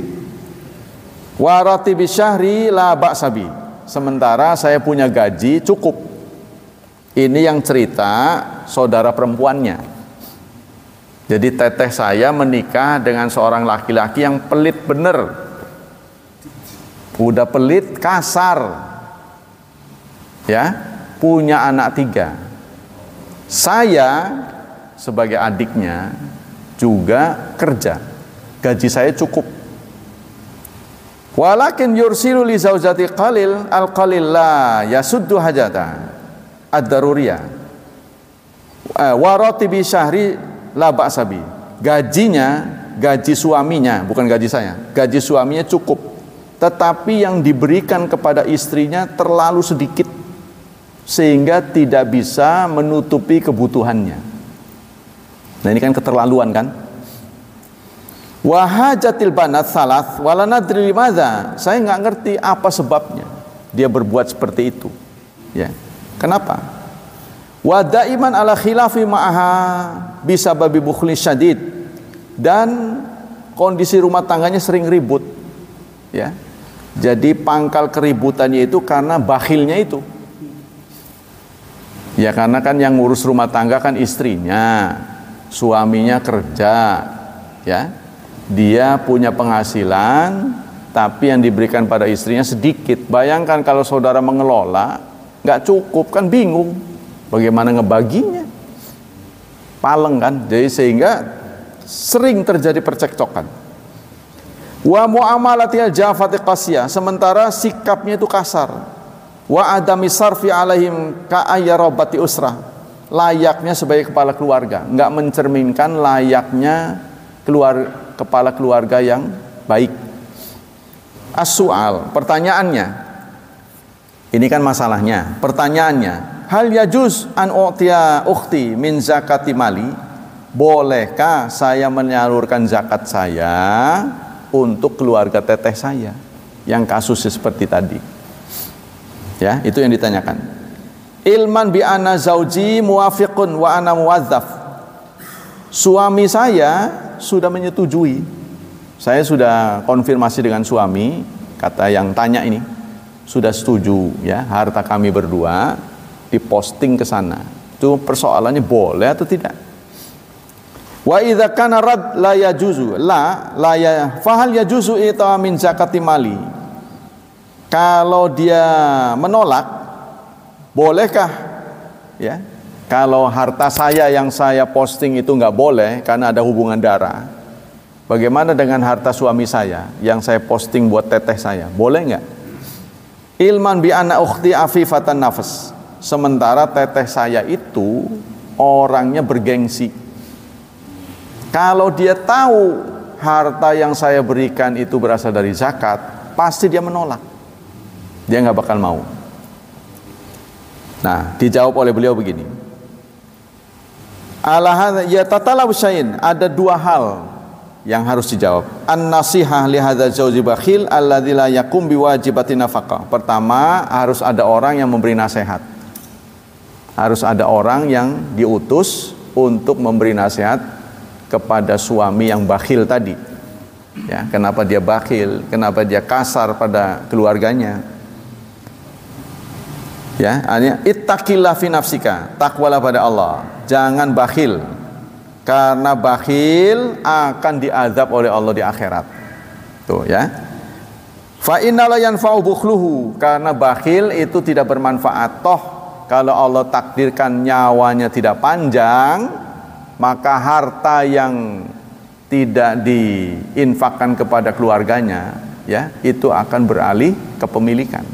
Warati bisyahri la ba'sabi, sementara saya punya gaji cukup. Ini yang cerita saudara perempuannya. Jadi teteh saya menikah dengan seorang laki-laki yang pelit bener. Udah pelit, kasar, ya, punya anak 3. Saya sebagai adiknya juga kerja, gaji saya cukup. Walakin yursilu li zaujati qalil al-qalil la yasuddu hajata ad-daruriyah wa ratibi syahri la ba'sabi. Gajinya, gaji suaminya, bukan gaji saya, gaji suaminya cukup, tetapi yang diberikan kepada istrinya terlalu sedikit sehingga tidak bisa menutupi kebutuhannya. Nah, ini kan keterlaluan kan? Wa hajatil banat salas wala nadri limadza. Saya nggak ngerti apa sebabnya dia berbuat seperti itu. Ya. Kenapa? Wa daiman ala khilafi ma'aha bisababi bukhli syadid. Dan kondisi rumah tangganya sering ribut. Ya. Jadi pangkal keributannya itu karena bakhilnya itu. Ya, karena kan yang ngurus rumah tangga kan istrinya, suaminya kerja, ya. Dia punya penghasilan, tapi yang diberikan pada istrinya sedikit. Bayangkan kalau saudara mengelola, nggak cukup, kan bingung bagaimana ngebaginya. Paleng kan, jadi sehingga sering terjadi percekcokan. Wa muamalatil jafati qasiyah, sementara sikapnya itu kasar. Wa adami sarfi alaihim ka ayyarabati usrah, layaknya sebagai kepala keluarga, nggak mencerminkan layaknya kepala keluarga yang baik. As-su'al, pertanyaannya, ini kan masalahnya. Pertanyaannya, hal yajuz an u'tiya ukhti min zakati mali, bolehkah saya menyalurkan zakat saya untuk keluarga teteh saya yang kasusnya seperti tadi? Ya, itu yang ditanyakan. Ilman bi anna zauji muwafiqun wa ana muwazzaf. Suami saya sudah menyetujui. Saya sudah konfirmasi dengan suami, kata yang tanya ini. sudah setuju ya harta kami berdua diposting ke sana. Itu persoalannya boleh atau tidak? Wa idza kana rad la yajuzu la ya fahal yajuzu ita min zakati mali. Kalau dia menolak, bolehkah ya? Kalau harta saya yang saya posting itu nggak boleh karena ada hubungan darah. Bagaimana dengan harta suami saya yang saya posting buat teteh saya? Boleh nggak? Ilman bi anna ukhti afifatan nafas. Sementara teteh saya itu orangnya bergengsi. Kalau dia tahu harta yang saya berikan itu berasal dari zakat, pasti dia menolak. Dia nggak bakal mau. Nah, dijawab oleh beliau begini. Ala ya tatalabu syai'in, ada dua hal yang harus dijawab. An-nasihah li hadzal zauji bakhil alladzi la yaqum biwajibati nafaqah. Pertama, harus ada orang yang memberi nasihat. Harus ada orang yang diutus untuk memberi nasihat kepada suami yang bakhil tadi. Ya, kenapa dia bakhil? Kenapa dia kasar pada keluarganya? Ya, artinya ittaqillah fi nafsika, takwalah pada Allah. Jangan bakhil. Karena bakhil akan diazab oleh Allah di akhirat. Tuh ya. Fa inna la yanfa'u bukhluhu, karena bakhil itu tidak bermanfaat. Toh kalau Allah takdirkan nyawanya tidak panjang, maka harta yang tidak diinfakkan kepada keluarganya ya, itu akan beralih ke pemilikan.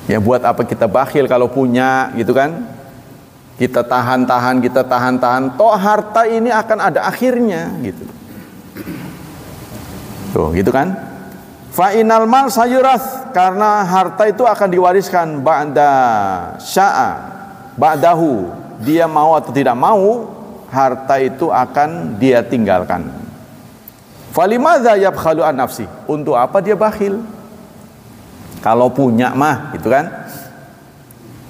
Ya, buat apa kita bakhil kalau punya gitu kan? Kita tahan-tahan, toh harta ini akan ada akhirnya gitu. Tuh, gitu kan? Fa inal mal sayurath, karena harta itu akan diwariskan ba'da sya'a, ba'dahu. Dia mau atau tidak mau, harta itu akan dia tinggalkan. Falimadza yabkhalu an nafsi? Untuk apa dia bakhil? Kalau punya mah, gitu kan?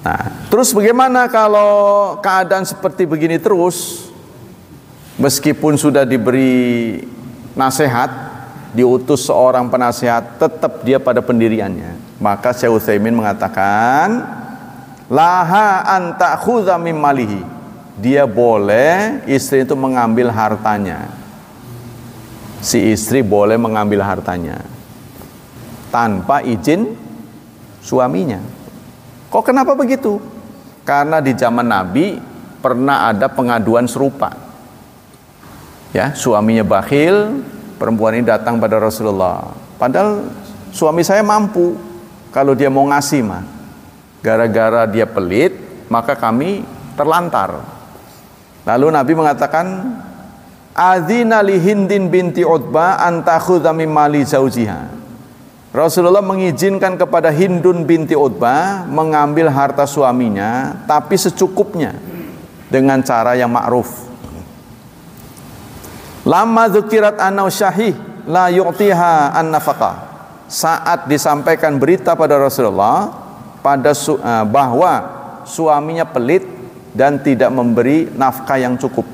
Nah, terus bagaimana kalau keadaan seperti begini terus, meskipun sudah diberi nasihat, diutus seorang penasihat, tetap dia pada pendiriannya? Maka Syekh Utsaimin mengatakan, laha an ta'khudha min malihi. Dia boleh istri itu mengambil hartanya. Si istri boleh mengambil hartanya tanpa izin suaminya. Kok kenapa begitu? Karena di zaman Nabi pernah ada pengaduan serupa. Ya, suaminya bakhil, perempuan ini datang pada Rasulullah. Padahal suami saya mampu kalau dia mau ngasih mah. Gara-gara dia pelit, maka kami terlantar. Lalu Nabi mengatakan, "Adzina li Hindin binti Utbah an takhudha min mali zaujiha." Rasulullah mengizinkan kepada Hindun binti Utbah mengambil harta suaminya, tapi secukupnya dengan cara yang ma'ruf. Lama dzukirat anau syahih la yu'tiha an-nafaqah. Saat disampaikan berita pada Rasulullah bahwa suaminya pelit dan tidak memberi nafkah yang cukup,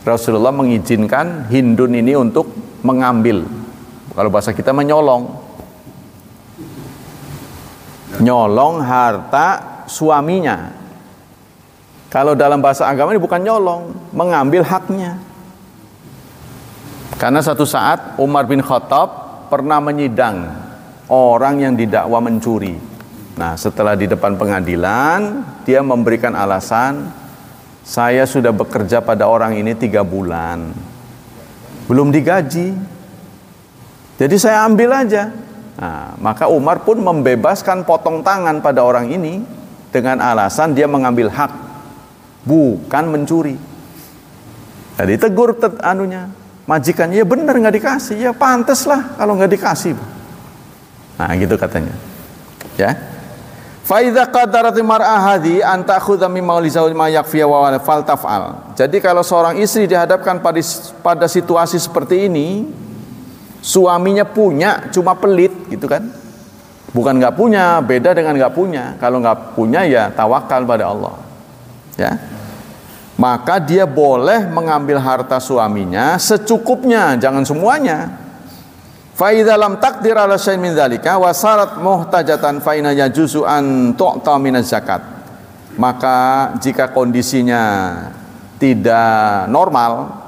Rasulullah mengizinkan Hindun ini untuk mengambil. Kalau bahasa kita menyolong. Nyolong harta suaminya. Kalau dalam bahasa agama ini bukan nyolong, mengambil haknya. Karena satu saat Umar bin Khattab pernah menyidang orang yang didakwa mencuri. Nah, setelah di depan pengadilan, dia memberikan alasan, saya sudah bekerja pada orang ini 3 bulan, belum digaji, jadi saya ambil aja. Nah, maka Umar pun membebaskan potong tangan pada orang ini dengan alasan dia mengambil hak, bukan mencuri. Jadi tegur majikannya, ya benar nggak dikasih, ya pantas lah kalau nggak dikasih. Nah, gitu katanya. Ya. Fa idza qadarat mar'a hadhi an ta'khudha min mawli zawji ma yakfi wa fal taf'al. Jadi kalau seorang istri dihadapkan pada situasi seperti ini, suaminya punya cuma pelit gitu kan, bukan nggak punya, beda dengan nggak punya. Kalau nggak punya ya tawakal pada Allah ya, maka dia boleh mengambil harta suaminya secukupnya, jangan semuanya. Fa idza lam taqdir ala syai'in min dzalika wa sarat muhtajatan fa inna yajuzu an tu'ta minaz zakat. Maka jika kondisinya tidak normal,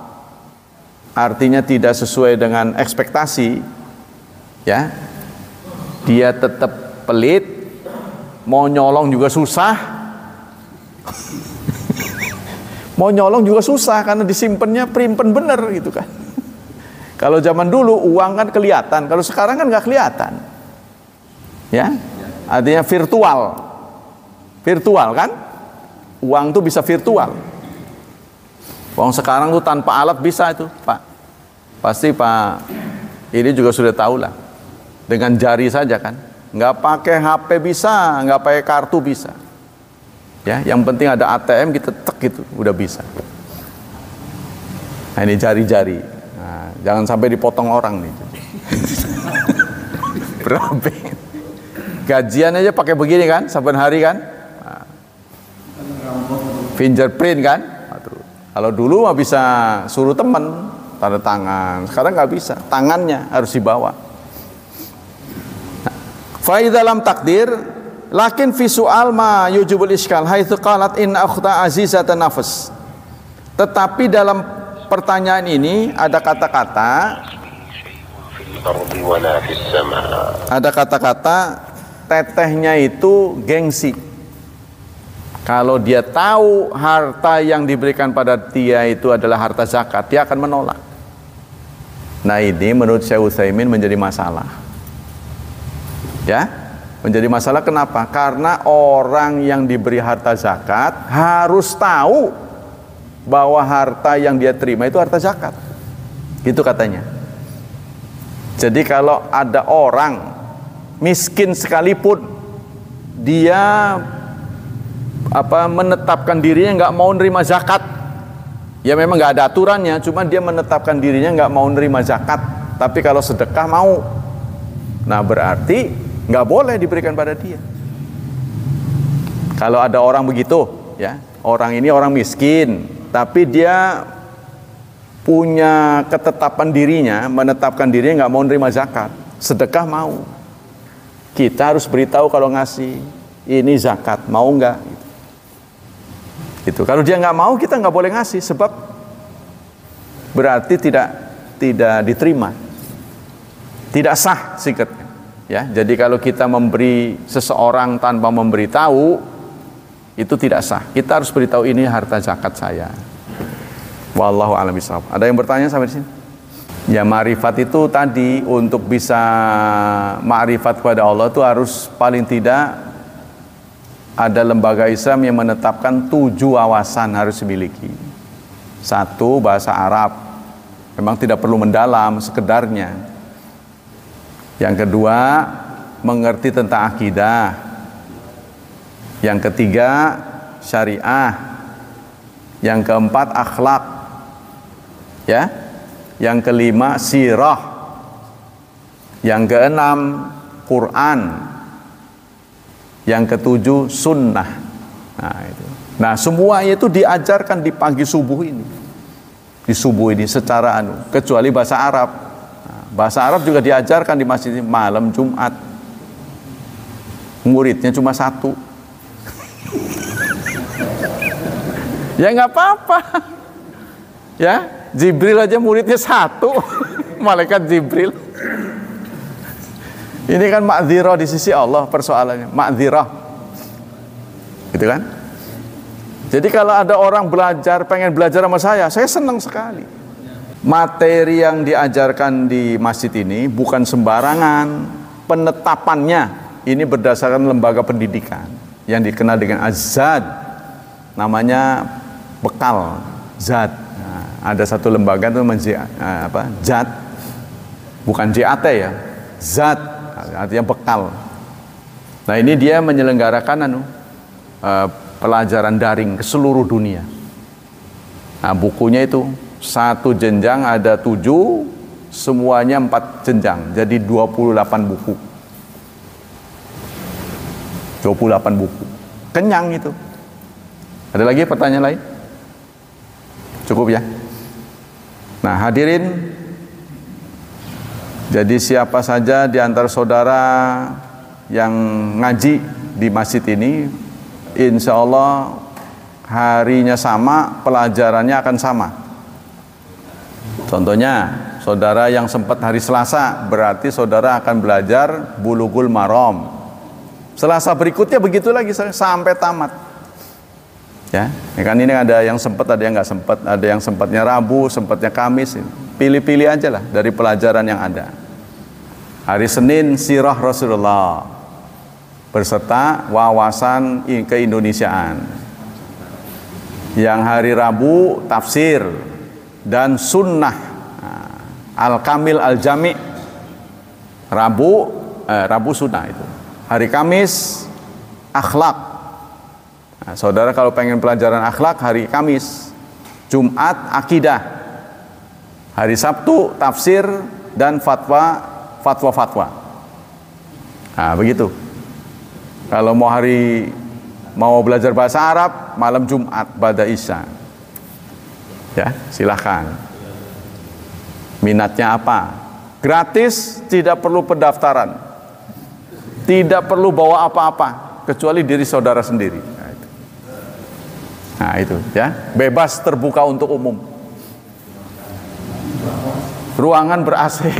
artinya tidak sesuai dengan ekspektasi, ya, dia tetap pelit, mau nyolong juga susah, mau nyolong juga susah karena disimpannya primpen bener gitu kan. Kalau zaman dulu uang kan kelihatan, kalau sekarang kan nggak kelihatan, ya, artinya virtual kan, uang tuh bisa virtual. Uang sekarang tuh tanpa alat bisa itu, Pak. Pasti Pak ini juga sudah tahu lah, dengan jari saja kan, nggak pakai HP bisa, nggak pakai kartu bisa, ya, yang penting ada ATM kita tek gitu, udah bisa. Nah ini jari-jari. Nah, jangan sampai dipotong orang nih. Berapa? Gajian aja pakai begini kan, saban hari kan. Nah, fingerprint kan. Kalau dulu mah bisa suruh teman tanda tangan, sekarang nggak bisa, tangannya harus dibawa. Fa idza lam takdir, lakin fi su'al ma yujibul iskal haitsu qalat in akhta azizatan nafs. Tetapi dalam pertanyaan ini ada kata-kata tetehnya itu gengsi. Kalau dia tahu harta yang diberikan pada dia itu adalah harta zakat, dia akan menolak. Nah ini menurut Syekh Utsaimin menjadi masalah, ya, menjadi masalah. Kenapa? Karena orang yang diberi harta zakat harus tahu bahwa harta yang dia terima itu harta zakat, gitu katanya. Jadi kalau ada orang miskin sekalipun dia menetapkan dirinya nggak mau nerima zakat, ya memang nggak ada aturannya, cuma dia menetapkan dirinya nggak mau nerima zakat, tapi kalau sedekah mau, nah berarti nggak boleh diberikan pada dia. Kalau ada orang begitu, ya, orang ini orang miskin, tapi dia punya ketetapan dirinya, menetapkan dirinya nggak mau nerima zakat, sedekah mau. Kita harus beritahu kalau ngasih ini zakat, mau nggak? Gitu. Kalau dia nggak mau, kita nggak boleh ngasih, sebab berarti tidak diterima, tidak sah sikatnya. Ya, jadi kalau kita memberi seseorang tanpa memberitahu, itu tidak sah. Kita harus beritahu ini harta zakat saya. Wallahu a'lam bishawab. Ada yang bertanya sampai di sini? Ya, ma'rifat itu tadi, untuk bisa ma'rifat kepada Allah itu harus paling tidak ada lembaga Islam yang menetapkan 7 wawasan harus dimiliki. 1, bahasa Arab. Memang tidak perlu mendalam, sekedarnya. Yang kedua, mengerti tentang akidah. Yang ketiga, syariah. Yang keempat, akhlak, ya. Yang kelima, sirah. Yang keenam, Quran. Yang ketujuh, sunnah. Nah, semuanya itu diajarkan di pagi subuh ini, di subuh ini secara kecuali bahasa Arab. Nah, bahasa Arab juga diajarkan di masjid malam Jumat. Muridnya cuma 1. Ya nggak apa-apa, ya, Jibril aja muridnya 1, malaikat Jibril. Ini kan ma'dzirah di sisi Allah persoalannya, ma'dzirah, gitu kan? Jadi kalau ada orang pengen belajar sama saya senang sekali. Materi yang diajarkan di masjid ini bukan sembarangan, penetapannya ini berdasarkan lembaga pendidikan yang dikenal dengan azad, namanya bekal zat. Nah, ada satu lembaga itu zat, bukan JAT ya, zat, artinya bekal. Nah ini dia menyelenggarakan pelajaran daring ke seluruh dunia. Nah bukunya itu 1 jenjang ada 7, semuanya 4 jenjang, jadi 28 buku. 28 buku, kenyang itu. Ada lagi pertanyaan lain? Cukup ya? Nah hadirin, Jadi siapa saja di antara saudara yang ngaji di masjid ini, insya Allah harinya sama, pelajarannya akan sama. Contohnya, saudara yang sempat hari Selasa, berarti saudara akan belajar Bulughul Maram. Selasa berikutnya begitu lagi sampai tamat. Ya kan ini ada yang sempat, ada yang nggak sempat, ada yang sempatnya Rabu, sempatnya Kamis. Pilih-pilih aja lah dari pelajaran yang ada. Hari Senin Sirah Rasulullah beserta wawasan keindonesiaan. Yang hari Rabu tafsir dan sunnah Al-Kamil Al-Jami'. Rabu sunnah itu. Hari Kamis akhlak. Nah, saudara kalau pengen pelajaran akhlak hari Kamis. Jumat akidah. Hari Sabtu tafsir dan fatwa. Nah, begitu. Kalau mau belajar bahasa Arab malam Jumat ba'da Isya. Ya, silahkan. Minatnya apa? Gratis, tidak perlu pendaftaran. Tidak perlu bawa apa-apa kecuali diri saudara sendiri. Nah, itu ya, bebas terbuka untuk umum. Ruangan ber-AC.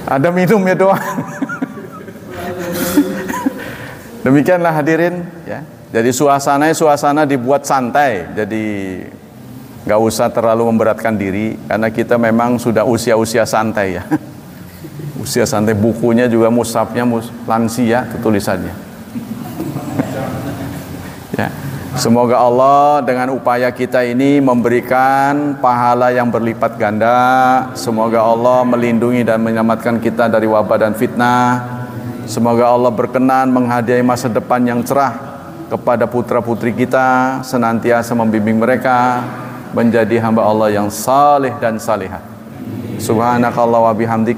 Ada minumnya doang. Demikianlah hadirin ya. Jadi suasana dibuat santai. Jadi nggak usah terlalu memberatkan diri karena kita memang sudah usia-usia santai ya. Usia santai, bukunya juga mushafnya lansia tulisannya. Ya. Semoga Allah dengan upaya kita ini memberikan pahala yang berlipat ganda. Semoga Allah melindungi dan menyelamatkan kita dari wabah dan fitnah. Semoga Allah berkenan menghadiahi masa depan yang cerah kepada putra-putri kita, senantiasa membimbing mereka menjadi hamba Allah yang saleh dan salihah. Subhanakallah wa bihamdik,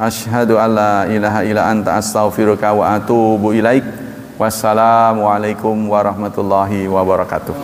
asyhadu an la ilaha illa anta, astaghfiruka wa atubu ilaik. Wassalamualaikum warahmatullahi wabarakatuh.